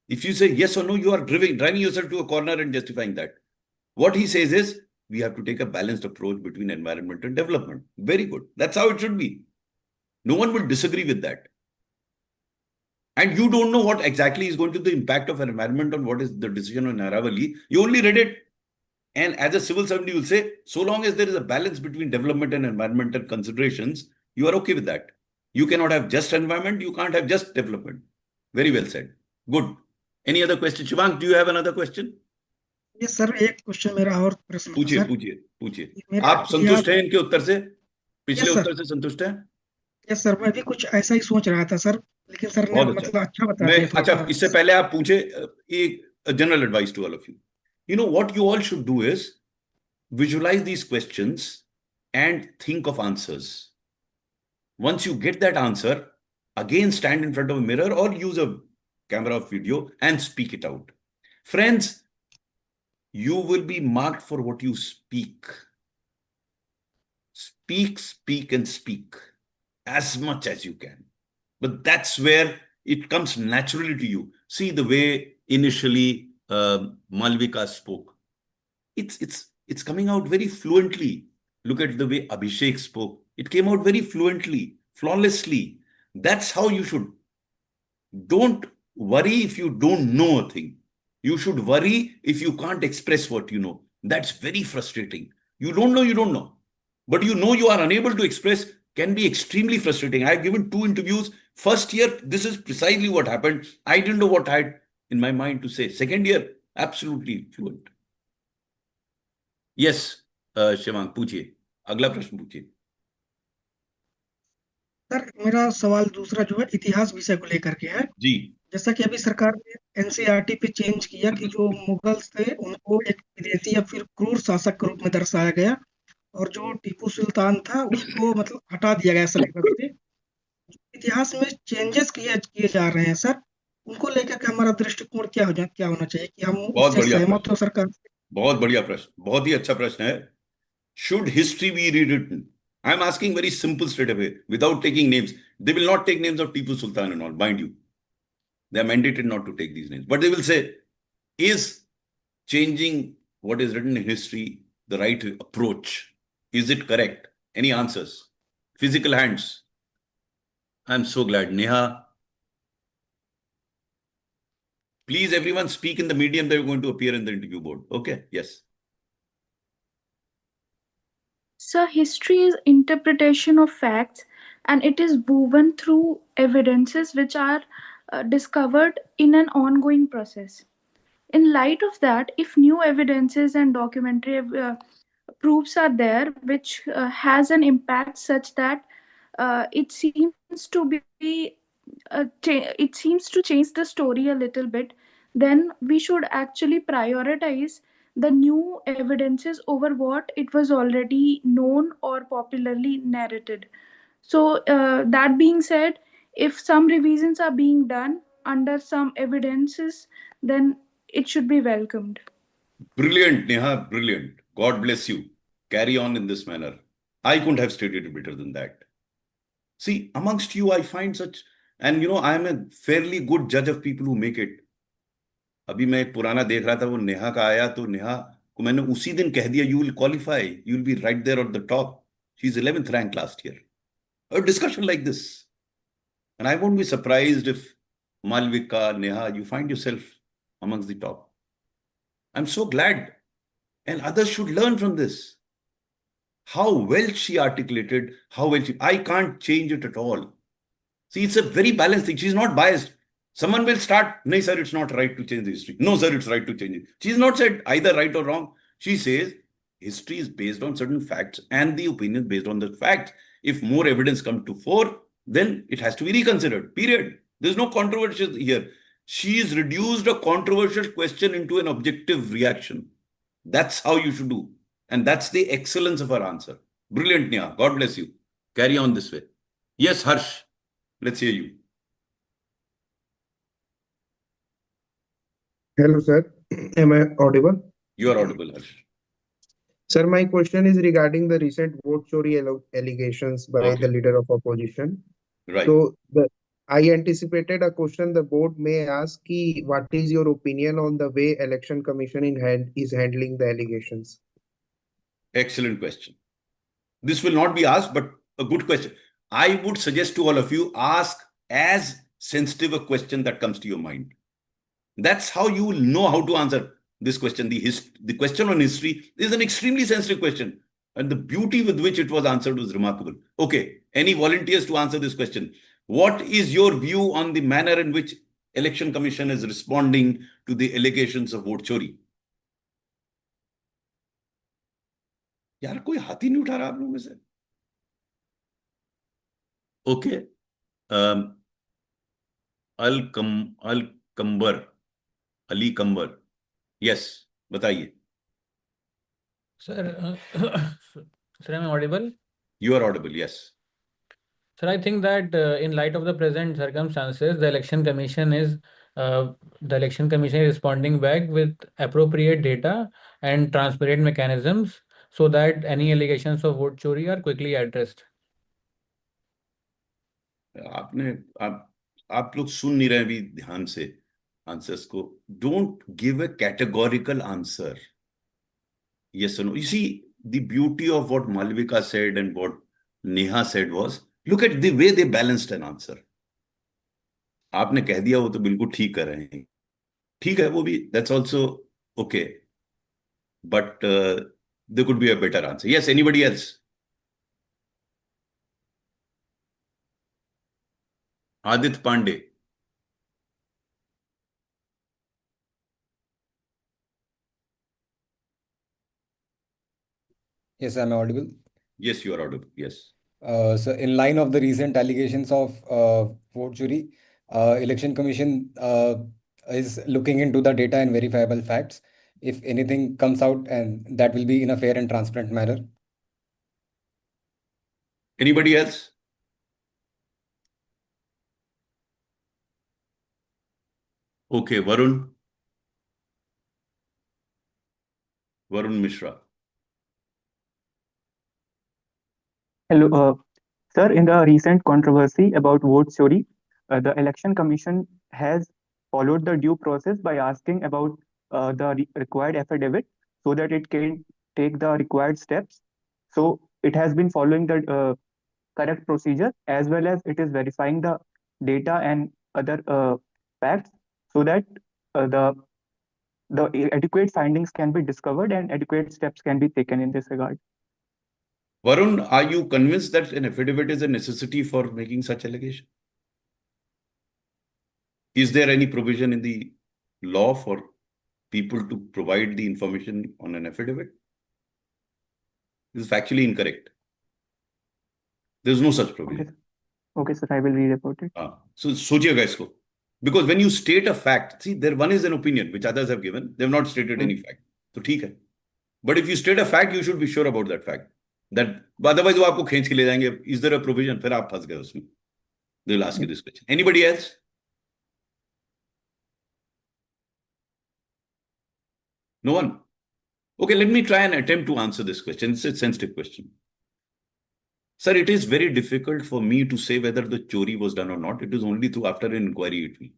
If you say yes or no, you are driving yourself to a corner and justifying that. What he says is, we have to take a balanced approach between environment and development. Very good. That's how it should be. No one will disagree with that. And you don't know what exactly is going to be the impact of environment on what is the decision on Aravalli. You only read it. And as a civil servant, you will say, so long as there is a balance between development and environmental considerations, you are okay with that. You cannot have just environment, you can't have just development. Very well said. Good. Any other question? Shivank, do you have another question? Yes, sir. एक question मेरा और प्रश्न था पूछिए sir. पूछिए पूछिए. मेरा आप संतुष्ट हैं इनके उत्तर से? पिछले Yes, sir. उत्तर से संतुष्ट हैं? यस सर, मैं भी कुछ ऐसा ही सोच रहा था सर, लेकिन सर ने बहुत मतलब अच्छा बता मैं दिया अच्छा थोड़ा. इससे पहले आप पूछे एक general advice to all of you. You know what you all should do is visualize these questions and think of answers. Once you get that answer, again stand in front of a mirror or use a camera or video and speak it out. Friends, you will be marked for what you speak. Speak, speak, and speak as much as you can. But that's where it comes naturally to you. See the way initially Malvika spoke. It's coming out very fluently. Look at the way Abhishek spoke. It came out very fluently, flawlessly. That's how you should. Don't worry if you don't know a thing. You should worry if you can't express what you know. That's very frustrating. You don't know. But you know you are unable to express can be extremely frustrating. I've given 2 interviews. First year, this is precisely what happened. I didn't know what I had in my mind to say. Second year, absolutely fluent. Yes, Shivank, पूछिए. अगला प्रश्न पूछिए. Sir मेरा सवाल दूसरा जो है इतिहास विषय को लेकर के है. जी. जैसा कि अभी सरकार ने एनसीईआरटी पे चेंज किया कि जो मुगल्स थे उनको एक विदेशी या फिर क्रूर शासक के रूप में दर्शाया गया, और जो टीपू सुल्तान था उसको मतलब हटा दिया गया सिलेबस से. इतिहास में चेंजेस किए जा रहे हैं सर, उनको लेकर के हमारा दृष्टिकोण क्या होना चाहिए कि हम उससे सहमत हो सरकार से? बहुत बढ़िया प्रश्न, बहुत ही अच्छा प्रश्न है. Should history be rewritten? I'm asking very simple straight away, without taking names. They will not take names of Tipu Sultan and all, mind you. They are mandated not to take these names. But they will say, is changing what is written in history the right approach? Is it correct? Any answers? Physical hands. I'm so glad. Neha. Please, everyone, speak in the medium that you're going to appear in the interview board. Okay? Yes. So history is interpretation of facts, and it is woven through evidences which are discovered in an ongoing process. In light of that, if new evidences and documentary proofs are there which has an impact such that it seems to be it seems to change the story a little bit, then we should actually prioritize the new evidences over what it was already known or popularly narrated. So, that being said, if some revisions are being done under some evidences, then it should be welcomed. Brilliant, Neha, brilliant. God bless you. Carry on in this manner. I couldn't have stated it better than that. See, amongst you, I find such, and I am a fairly good judge of people who make it. अभी मैं एक पुराना देख रहा था, वो नेहा का आया, तो नेहा को मैंने उसी दिन कह दिया, you will qualify, you will be right there on the top. She is 11th rank last year. A discussion like this. And I won't be surprised if Malvika, Neha, you find yourself amongst the top. I'm so glad. And others should learn from this. How well she articulated, how well I can't change it at all. See, it's a very balanced thing. She's not biased. Someone will start, no, sir, it's not right to change the history. No, sir, it's right to change it. She's not said either right or wrong. She says history is based on certain facts and the opinion based on the facts. If more evidence comes to fore, then it has to be reconsidered, period. There's no controversy here. She's reduced a controversial question into an objective reaction. That's how you should do. And that's the excellence of her answer. Brilliant, Neha. God bless you. Carry on this way. Yes, Harsh. Let's hear you. Hello, sir. Am I audible? You are audible, Harsh. Sir, my question is regarding the recent vote chori allegations by the leader of opposition. Right. So I anticipated a question the board may ask ki, what is your opinion on the way Election Commission is handling the allegations? Excellent question. This will not be asked, but a good question. I would suggest to all of you, ask as sensitive a question that comes to your mind. That's how you will know how to answer this question. The question on history is an extremely sensitive question. And the beauty with which it was answered was remarkable. Okay, any volunteers to answer this question? What is your view on the manner in which Election Commission is responding to the allegations of vote chori? यार कोई हाथ ही नहीं उठा रहा आप लोगों में से. ओके, अली कंबर, यस, बताइए. Sir, sir, am I audible? You are audible, yes. Sir, I think that in light of the present circumstances, the election commission is responding back with appropriate data and transparent mechanisms so that any allegations of vote chori are quickly addressed. आप लोग सुन नहीं रहे अभी ध्यान से answers को. Don't give a categorical answer. Yes or no. You see, the beauty of what Malvika said and what Neha said was, look at the way they balanced an answer. आपने कह दिया वो तो बिल्कुल ठीक कर रहे हैं. ठीक है वो भी, that's also okay. But there could be a better answer. Yes, anybody else? Adit Pandey. Yes, I'm audible. Yes, you are audible. Yes. So in line of the recent allegations of vote chori, Election Commission is looking into the data and verifiable facts. If anything comes out, and that will be in a fair and transparent manner. Anybody else? Okay, Varun Mishra. Hello, sir. In the recent controversy about vote chori, the Election Commission has followed the due process by asking about the required affidavit so that it can take the required steps. So it has been following the correct procedure, as well as it is verifying the data and other facts so that the adequate findings can be discovered and adequate steps can be taken in this regard. Varun, are you convinced that an affidavit is a necessity for making such allegation? Is there any provision in the law for people to provide the information on an affidavit? This is factually incorrect. There's no such provision. Okay, sir, I will read about it. So सोचिएगा इसको. Because when you state a fact, see, there one is an opinion which others have given. They have not stated any fact. तो ठीक है. But if you state a fact, you should be sure about that fact. That otherwise वो आपको खींच के ले जाएंगे. Is there a provision? फिर आप फंस गए उसमें. They will ask you this question. Anybody else? No one? Okay, let me try and attempt to answer this question. It's a sensitive question. Sir, it is very difficult for me to say whether the chori was done or not. It is only through after an inquiry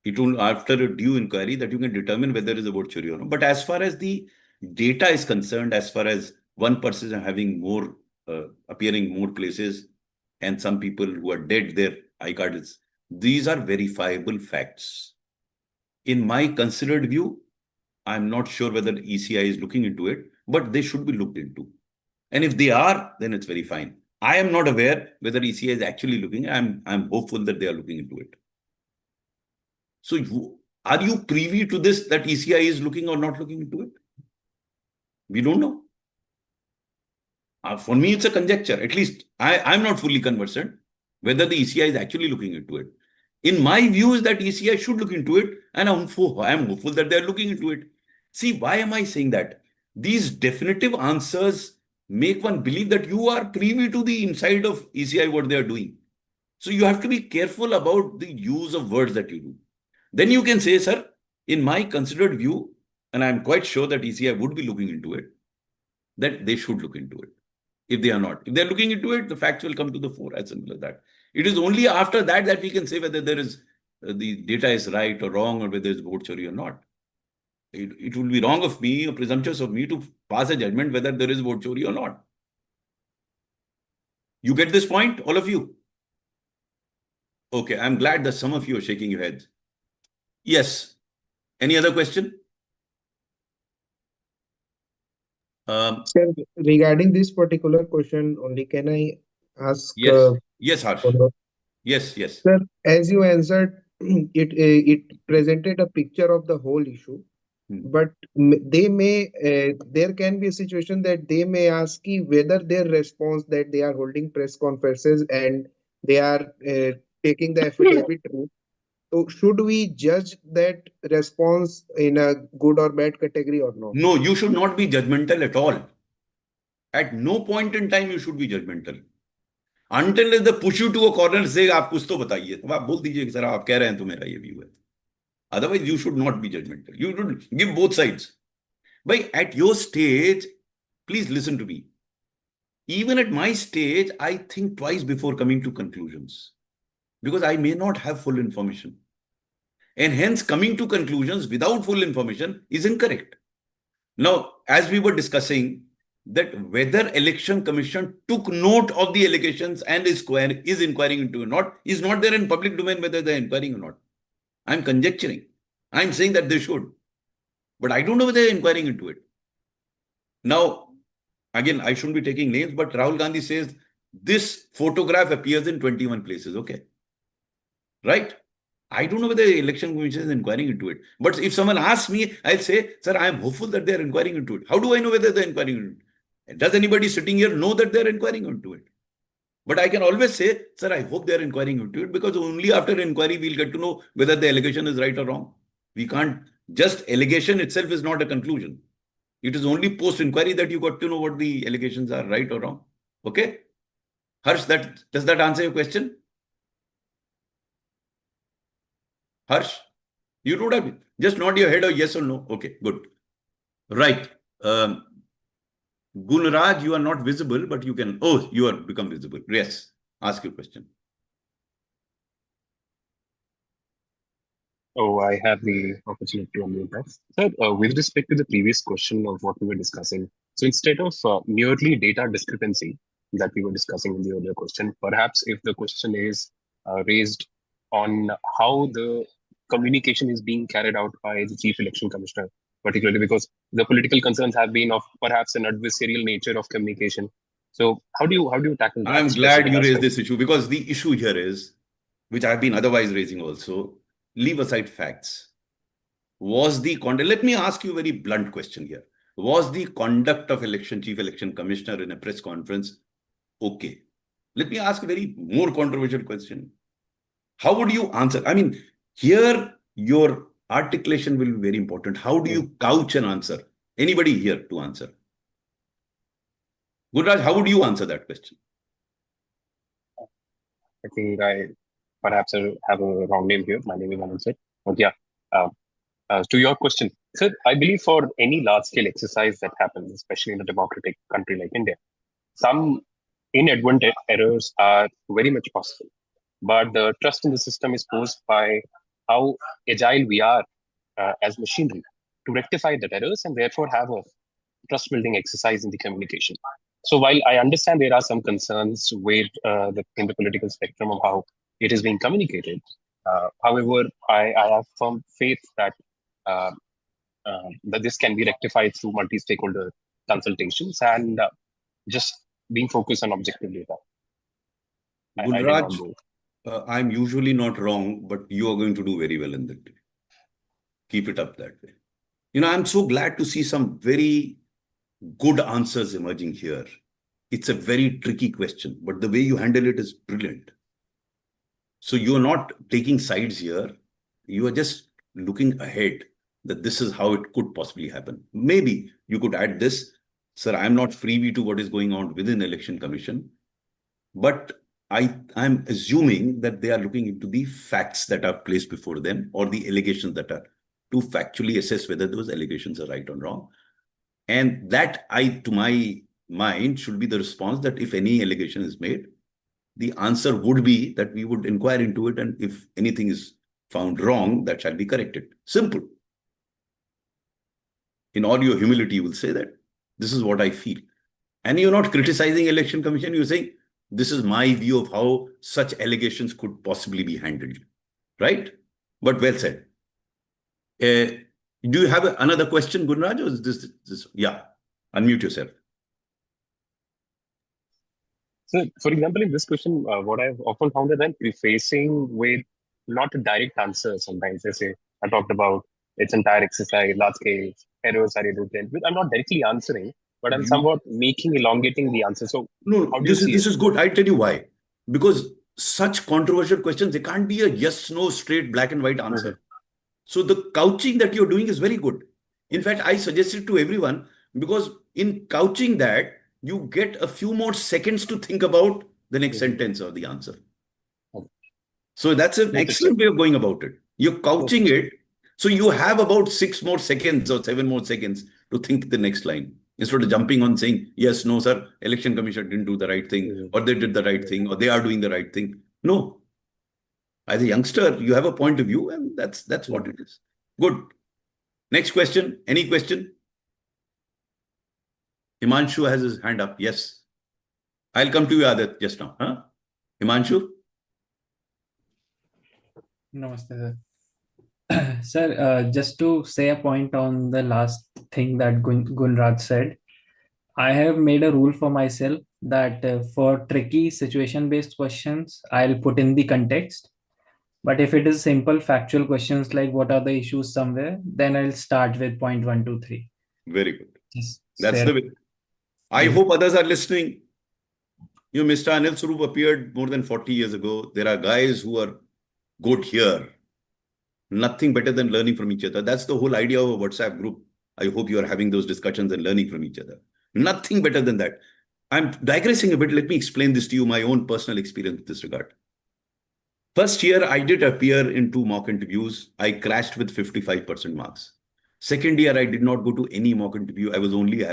it will after a due inquiry that you can determine whether there is a vote chori or not. But as far as the data is concerned, as far as one person having more appearing more places and some people who are dead, their iCards, these are verifiable facts. In my considered view, I'm not sure whether ECI is looking into it, but they should be looked into. And if they are, then it's very fine. I am not aware whether ECI is actually looking. I'm hopeful that they are looking into it. So are you privy to this, that ECI is looking or not looking into it? We don't know. For me, it's a conjecture. At least I'm not fully conversant whether the ECI is actually looking into it. In my view is that ECI should look into it, and I'm hopeful that they're looking into it. See, why am I saying that? These definitive answers make one believe that you are privy to the inside of ECI, what they are doing. So you have to be careful about the use of words that you do. Then you can say, sir, in my considered view, and I'm quite sure that ECI would be looking into it, that they should look into it. If they are not, if they're looking into it, the facts will come to the fore, as simple as that. It is only after that that we can say whether there is the data is right or wrong, or whether there is vote chori or not. It will be wrong of me or presumptuous of me to pass a judgment whether there is vote chori or not. You get this point, all of you? Okay, I'm glad that some of you are shaking your heads. Yes. Any other question? Sir, regarding this particular question only, can I ask? Yes, Harsh. Yes. Sir, as you answered, it presented a picture of the whole issue. But there can be a situation that they may ask you whether their response that they are holding press conferences and they are taking the affidavit route. So should we judge that response in a good or bad category or not? No, you should not be judgmental at all. At no point in time you should be judgmental. Until they push you to a corner, say, आप कुछ तो बताइए. तो आप बोल दीजिए कि sir आप कह रहे हैं तो मेरा ये view है. Otherwise, you should not be judgmental. You should give both sides. But at your stage, please listen to me. Even at my stage, I think twice before coming to conclusions, because I may not have full information. And hence, coming to conclusions without full information is incorrect. Now, as we were discussing, that whether Election Commission took note of the allegations and is inquiring into or not, is not there in public domain whether they're inquiring or not. I'm conjecturing. I'm saying that they should. But I don't know whether they're inquiring into it. Now, again, I shouldn't be taking names, but Rahul Gandhi says this photograph appears in 21 places. Okay. Right? I don't know whether the Election Commission is inquiring into it. But if someone asks me, I'll say, sir, I am hopeful that they're inquiring into it. How do I know whether they're inquiring into it? Does anybody sitting here know that they're inquiring into it? But I can always say, sir, I hope they're inquiring into it, because only after inquiry we'll get to know whether the allegation is right or wrong. We can't, just allegation itself is not a conclusion. It is only post-inquiry that you got to know what the allegations are, right or wrong. Okay? Harsh, does that answer your question? Harsh, you don't have just nod your head or yes or no. Okay, good. Right. Gunraj, you are not visible, but you can. Oh, you are become visible. Yes. Ask your question. Oh, I have the opportunity to unmute that. Sir, with respect to the previous question of what we were discussing, so instead of merely data discrepancy that we were discussing in the earlier question, perhaps if the question is raised on how the communication is being carried out by the Chief Election Commissioner, particularly because the political concerns have been of perhaps an adversarial nature of communication. So how do you tackle that? I'm glad you raised this issue, because the issue here is, which I've been otherwise raising also, leave aside facts. Was the conduct, let me ask you a very blunt question here. Was the conduct of Chief Election Commissioner in a press conference okay? Let me ask a very more controversial question. How would you answer? I mean, here your articulation will be very important. How do you couch an answer? Anybody here to answer? Gurraj, how would you answer that question? I think I perhaps have a wrong name here. My name is Anil, sir. But yeah, to your question, sir, I believe for any large-scale exercise that happens, especially in a democratic country like India, some inadvertent errors are very much possible. But the trust in the system is posed by how agile we are as machinery to rectify the errors and therefore have a trust building exercise in the communication. So while I understand there are some concerns with in the political spectrum of how it is being communicated, however, I have firm faith that that this can be rectified through multi-stakeholder consultations and just being focused on objective data. Gulraj, I'm usually not wrong, but you are going to do very well in that. Keep it up that way. You know, I'm so glad to see some very good answers emerging here. It's a very tricky question, but the way you handle it is brilliant. So you're not taking sides here. You are just looking ahead that this is how it could possibly happen. Maybe you could add this, sir, I'm not privy to what is going on within Election Commission, but I'm assuming that they are looking into the facts that are placed before them or the allegations that are to factually assess whether those allegations are right or wrong. And that, to my mind, should be the response that if any allegation is made, the answer would be that we would inquire into it, and if anything is found wrong, that shall be corrected. Simple. In all your humility, you will say that this is what I feel. And you're not criticizing Election Commission, you're saying, this is my view of how such allegations could possibly be handled. Right? But well said. Do you have another question, Gurraj, or is this? Yeah, unmute yourself. So, for example, in this question, what I've often found is I'm prefacing with not a direct answer. Sometimes they say, I talked about its entire exercise, large scale errors are resultant. I'm not directly answering, but I'm somewhat elongating the answer. So, no, how do you see this it? is good. I'll tell you why. Because such controversial questions, they can't be a yes, no, straight, black and white answer. So the couching that you're doing is very good. In fact, I suggest it to everyone because in couching that, you get a few more seconds to think about the next sentence or the answer. So that's an excellent way of going about it. You're couching it. So you have about 6 more seconds or 7 more seconds to think the next line. Instead of jumping on saying, yes, no, sir, Election Commission didn't do the right thing, or they did the right thing, or they are doing the right thing. No. As a youngster, you have a point of view, and that's what it is. Good. Next question. Any question? Himanshu has his hand up. Yes. I'll come to you, Adit, just now. Huh? Himanshu? Namaste, sir. Sir, just to say a point on the last thing that Gunraj said, I have made a rule for myself that for tricky situation-based questions, I'll put in the context. But if it is simple factual questions like what are the issues somewhere, then I'll start with point 1, 2, 3. Very good. That's the way. I hope others are listening. You know, Mr. Anil Swarup appeared more than 40 years ago. There are guys who are good here. Nothing better than learning from each other. That's the whole idea of a WhatsApp group. I hope you are having those discussions and learning from each other. Nothing better than that. I'm digressing a bit. Let me explain this to you, my own personal experience in this regard. First year, I did appear in 2 mock interviews. I crashed with 55% marks. Second year, I did not go to any mock interview. I was only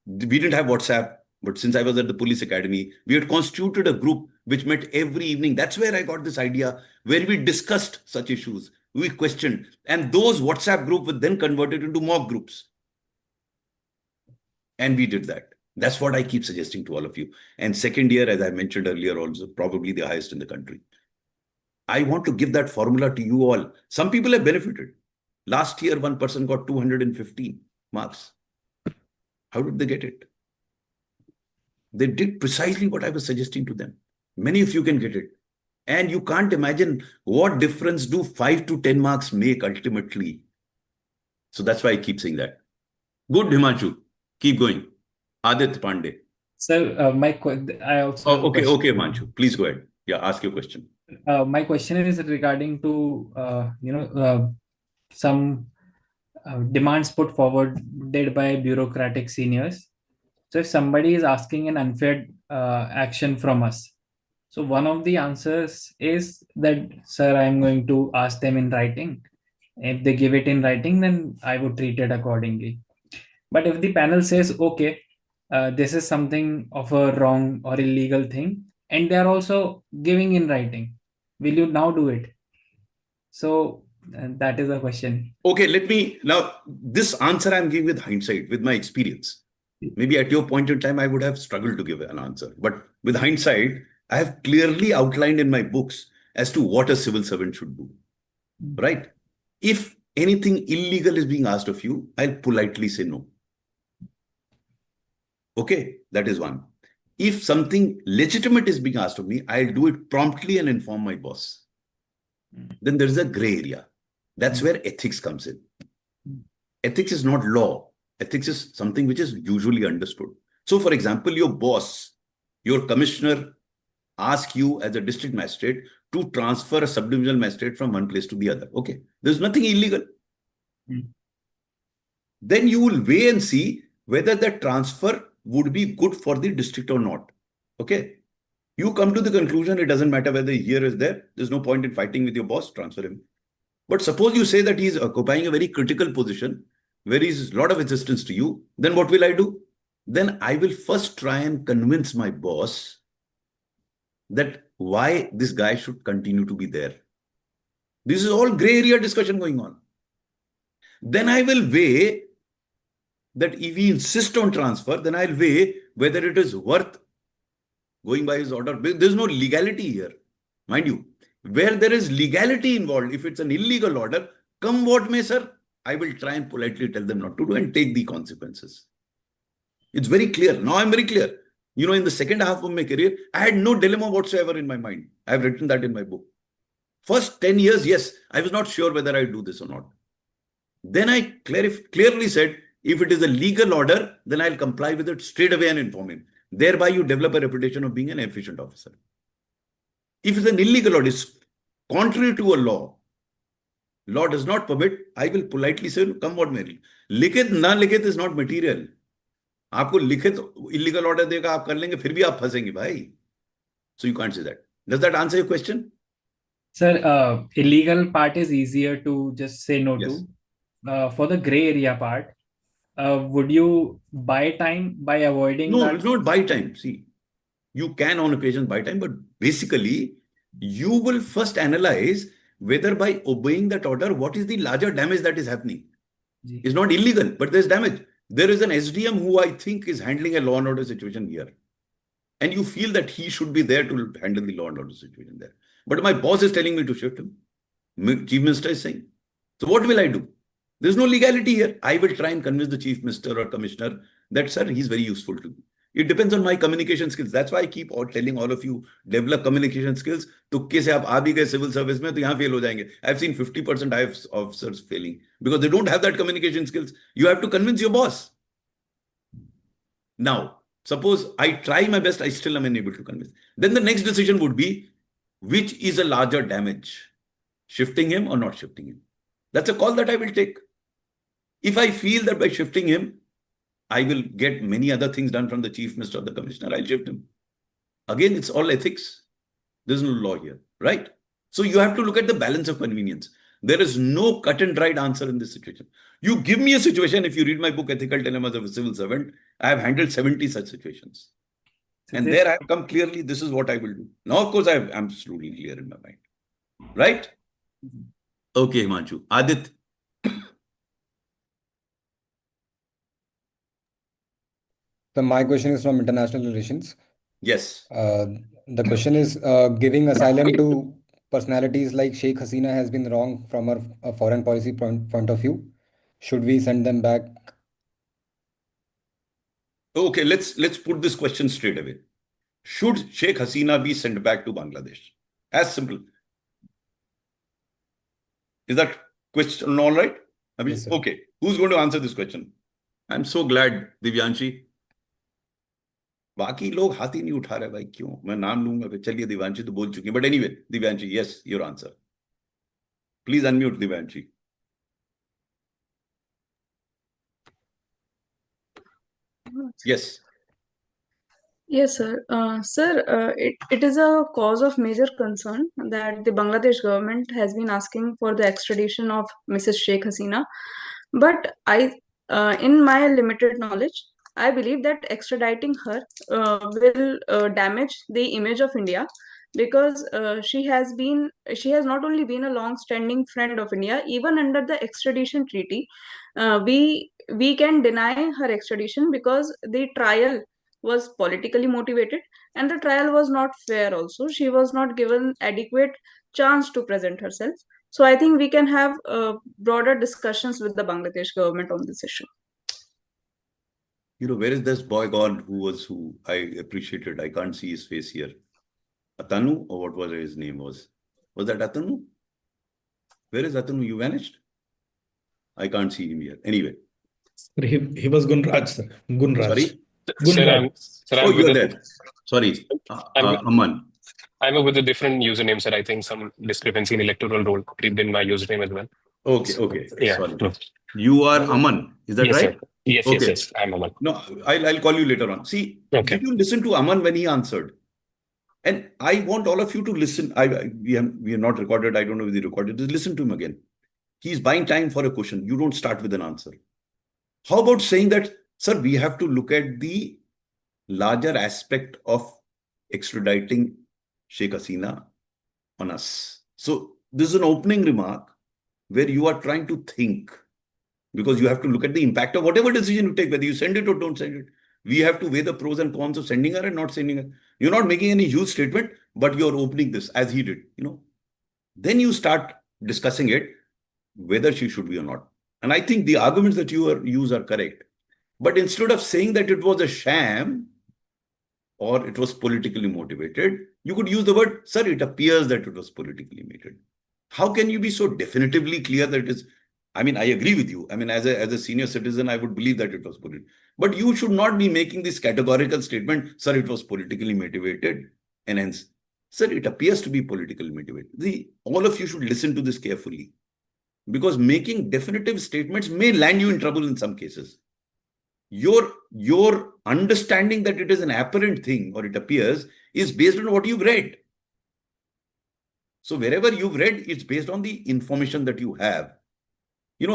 we didn't have WhatsApp, but since I was at the police academy, we had constituted a group which met every evening. That's where I got this idea, where we discussed such issues. We questioned, and those WhatsApp group were then converted into mock groups. And we did that. That's what I keep suggesting to all of you. And second year, as I mentioned earlier, also probably the highest in the country. I want to give that formula to you all. Some people have benefited. Last year, one person got 215 marks. How did they get it? They did precisely what I was suggesting to them. Many of you can get it. And you can't imagine what difference do 5 to 10 marks make ultimately. So that's why I keep saying that. Good, Himanshu. Keep going. Adit Pandey. Sir, I also have a Okay, question. okay, Manchu, please go ahead. Yeah, ask your question. My question is regarding to some demands put forward by bureaucratic seniors. So if somebody is asking an unfair action from us, so one of the answers is that, sir, I'm going to ask them in writing. If they give it in writing, then I would treat it accordingly. But if the panel says, okay, this is something of a wrong or illegal thing, and they are also giving in writing, will you now do it? So that is a question. Okay, let me now, this answer I'm giving with hindsight, with my experience. Maybe at your point in time, I would have struggled to give an answer. But with hindsight, I have clearly outlined in my books as to what a civil servant should do. Right? If anything illegal is being asked of you, I'll politely say no. Okay, that is one. If something legitimate is being asked of me, I'll do it promptly and inform my boss. Then there's a gray area. That's where ethics comes in. Ethics is not law. Ethics is something which is usually understood. So, for example, your boss, your commissioner, ask you as a district magistrate to transfer a subdivisional magistrate from one place to the other. Okay, there's nothing illegal. Then you will weigh and see whether that transfer would be good for the district or not. Okay, you come to the conclusion it doesn't matter whether here is there. There's no point in fighting with your boss. Transfer him. But suppose you say that he's occupying a very critical position where he's a lot of assistance to you. Then what will I do? Then I will first try and convince my boss that why this guy should continue to be there. This is all gray area discussion going on. Then I will weigh that if he insists on transfer, then I'll weigh whether it is worth going by his order. There's no legality here. Mind you, where there is legality involved, if it's an illegal order, come what may, sir, I will try and politely tell them not to do and take the consequences. It's very clear. Now I'm very clear. You know, in the second half of my career, I had no dilemma whatsoever in my mind. I've written that in my book. First 10 years, yes, I was not sure whether I do this or not. Then I clearly said, if it is a legal order, then I'll comply with it straight away and inform him. Thereby, you develop a reputation of being an efficient officer. If it's an illegal order, it's contrary to a law does not permit, I will politely say, come what may. लिखित ना लिखित is not material. आपको लिखित illegal order देगा, आप कर लेंगे, फिर भी आप फंसेंगे भाई. So you can't say that. Does that answer your question? Sir, illegal part is easier to just say no to. For the gray area part, would you buy time by avoiding No, that? it's not buy time. See, you can on occasion buy time, but basically, you will first analyze whether by obeying that order, what is the larger damage that is happening. It's not illegal, but there's damage. There is an SDM who I think is handling a law and order situation here. And you feel that he should be there to handle the law and order situation there. But my boss is telling me to shift him. Chief Minister is saying. So what will I do? There's no legality here. I will try and convince the Chief Minister or Commissioner that, sir, he's very useful to me. It depends on my communication skills. That's why I keep telling all of you, develop communication skills. तुक्के से आप आ भी गए civil service में तो यहाँ fail हो जाएंगे. I've seen 50% IAS officers failing because they don't have that communication skills. You have to convince your boss. Now, suppose I try my best, I still am unable to convince. Then the next decision would be, which is a larger damage? Shifting him or not shifting him? That's a call that I will take. If I feel that by shifting him, I will get many other things done from the Chief Minister or the Commissioner, I'll shift him. Again, it's all ethics. There's no law here, right? So you have to look at the balance of convenience. There is no cut and dried answer in this situation. You give me a situation, if you read my book, Ethical Dilemmas of a Civil Servant, I have handled 70 such situations. So and there I have come clearly, this is what I will do. Now, of course, I am absolutely clear in my mind. Right? Okay, Himanshu. Adit. So my question is from international relations. Yes. The question is, giving asylum to personalities like Sheikh Hasina has been wrong from a foreign policy point of view. Should we send them back? Okay, let's put this question straight away. Should Sheikh Hasina be sent back to Bangladesh? As simple. Is that question all right? I mean, yes, okay. Who's going to answer this question? I'm so glad, Divyanshi. बाकी लोग हाथ ही नहीं उठा रहे भाई, क्यों? मैं नाम लूंगा फिर। चलिए, दिव्यांशी तो बोल चुकी है, but anyway, Divyanshi, yes, your answer. Please unmute Divyanshi. Yes. Yes, sir. It is a cause of major concern that the Bangladesh government has been asking for the extradition of Mrs. Sheikh Hasina. But in my limited knowledge, I believe that extraditing her will damage the image of India, because she has not only been a long-standing friend of India. Even under the extradition treaty, we can deny her extradition because the trial was politically motivated, and the trial was not fair also. She was not given adequate chance to present herself. So I think we can have broader discussions with the Bangladesh government on this issue. You know, where is this boy gone who I appreciated? I can't see his face here. Atanu, or what was his name was? Was that Atanu? Where is Atanu? You vanished? I can't see him here. Anyway. He was Gunraj, sir. Gunraj. Sorry? Gunraj. Oh, you're there. Sorry. Aman. I'm with a different username, sir. I think some discrepancy in electoral roll creeped in my username as well. Okay. Yeah. Sorry. You are Aman. Is that Yes, right? sir. Yes, Okay. yes. I'm Aman. No, I'll call you later on. See, did you listen to Aman when he answered? And I want all of you to listen. We have not recorded. I don't know if they recorded. Just listen to him again. He's buying time for a question. You don't start with an answer. How about saying that, sir, we have to look at the larger aspect of extraditing Sheikh Hasina on us. So this is an opening remark where you are trying to think, because you have to look at the impact of whatever decision you take, whether you send it or don't send it. We have to weigh the pros and cons of sending her and not sending her. You're not making any huge statement, but you're opening this as he did, Then you start discussing it, whether she should be or not. And I think the arguments that you use are correct. But instead of saying that it was a sham or it was politically motivated, you could use the word, sir, it appears that it was politically motivated. How can you be so definitively clear that it is? I mean, I agree with you. I mean, as a senior citizen, I would believe that it was political. But you should not be making this categorical statement, sir, it was politically motivated. And hence, sir, it appears to be politically motivated. All of you should listen to this carefully, because making definitive statements may land you in trouble in some cases. Your understanding that it is an apparent thing or it appears is based on what you've read. So wherever you've read, it's based on the information that you have.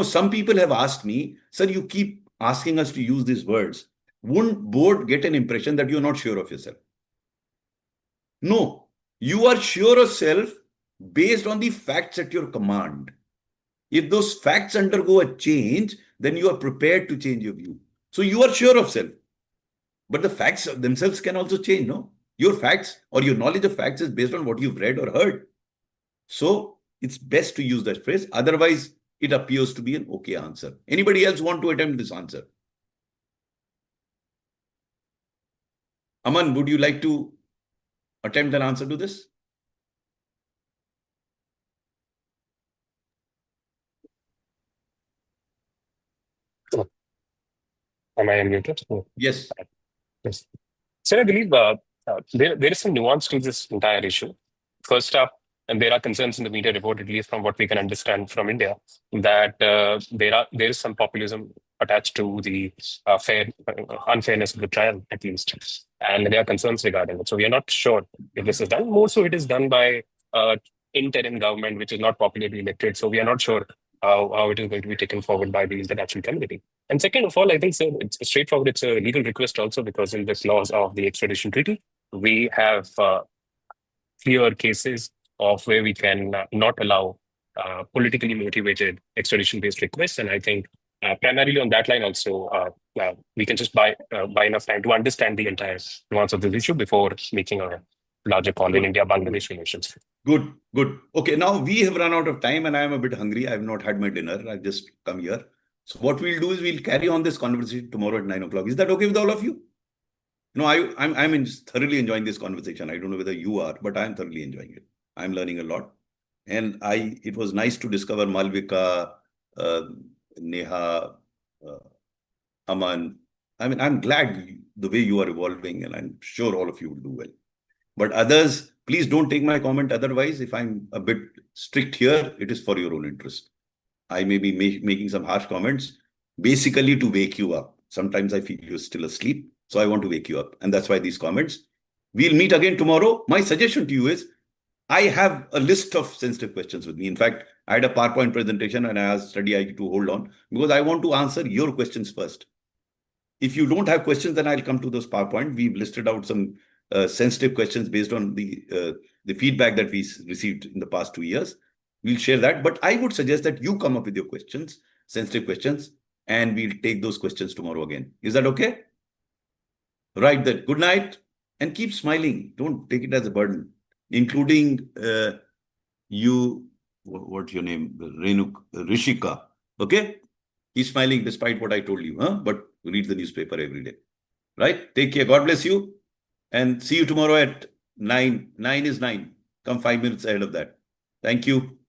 Some people have asked me, sir, you keep asking us to use these words. Wouldn't board get an impression that you're not sure of yourself? No, you are sure of self based on the facts at your command. If those facts undergo a change, then you are prepared to change your view. So you are sure of self. But the facts themselves can also change, no? Your facts or your knowledge of facts is based on what you've read or heard. So it's best to use that phrase. Otherwise, it appears to be an okay answer. Anybody else want to attempt this answer? Aman, would you like to attempt an answer to this? Am I unmuted? Yes. Yes. So I believe there is some nuance to this entire issue. First up, and there are concerns in the media report, at least from what we can understand from India, that there is some populism attached to the unfairness of the trial, at least. And there are concerns regarding it. So we are not sure if this is done. More so, it is done by interim government, which is not popularly elected. So we are not sure how it is going to be taken forward by the international community. And second of all, I think it's straightforward. It's a legal request also, because in the clause of the extradition treaty, we have clear cases of where we can not allow politically motivated extradition-based requests. And I think primarily on that line also, we can just buy enough time to understand the entire nuance of this issue before making a larger call in India-Bangladesh relations. Good. Okay, now we have run out of time and I am a bit hungry. I have not had my dinner. I've just come here. So what we'll do is we'll carry on this conversation tomorrow at 9 o'clock. Is that okay with all of you? No, I'm thoroughly enjoying this conversation. I don't know whether you are, but I'm thoroughly enjoying it. I'm learning a lot. And it was nice to discover Malvika, Neha, Aman. I mean, I'm glad the way you are evolving, and I'm sure all of you will do well. But others, please don't take my comment otherwise. If I'm a bit strict here, it is for your own interest. I may be making some harsh comments, basically to wake you up. Sometimes I feel you're still asleep, so I want to wake you up. And that's why these comments. We'll meet again tomorrow. My suggestion to you is, I have a list of sensitive questions with me. In fact, I had a PowerPoint presentation and I asked StudyIQ to hold on because I want to answer your questions first. If you don't have questions, then I'll come to those PowerPoint. We've listed out some sensitive questions based on the feedback that we received in the past 2 years. We'll share that. But I would suggest that you come up with your questions, sensitive questions, and we'll take those questions tomorrow again. Is that okay? Right then. Good night and keep smiling. Don't take it as a burden, including you. What's your name? Rishika. Okay? Keep smiling despite what I told you, huh? But read the newspaper every day. Right? Take care. God bless you. And see you tomorrow at 9. 9 is 9. Come 5 minutes ahead of that. Thank you.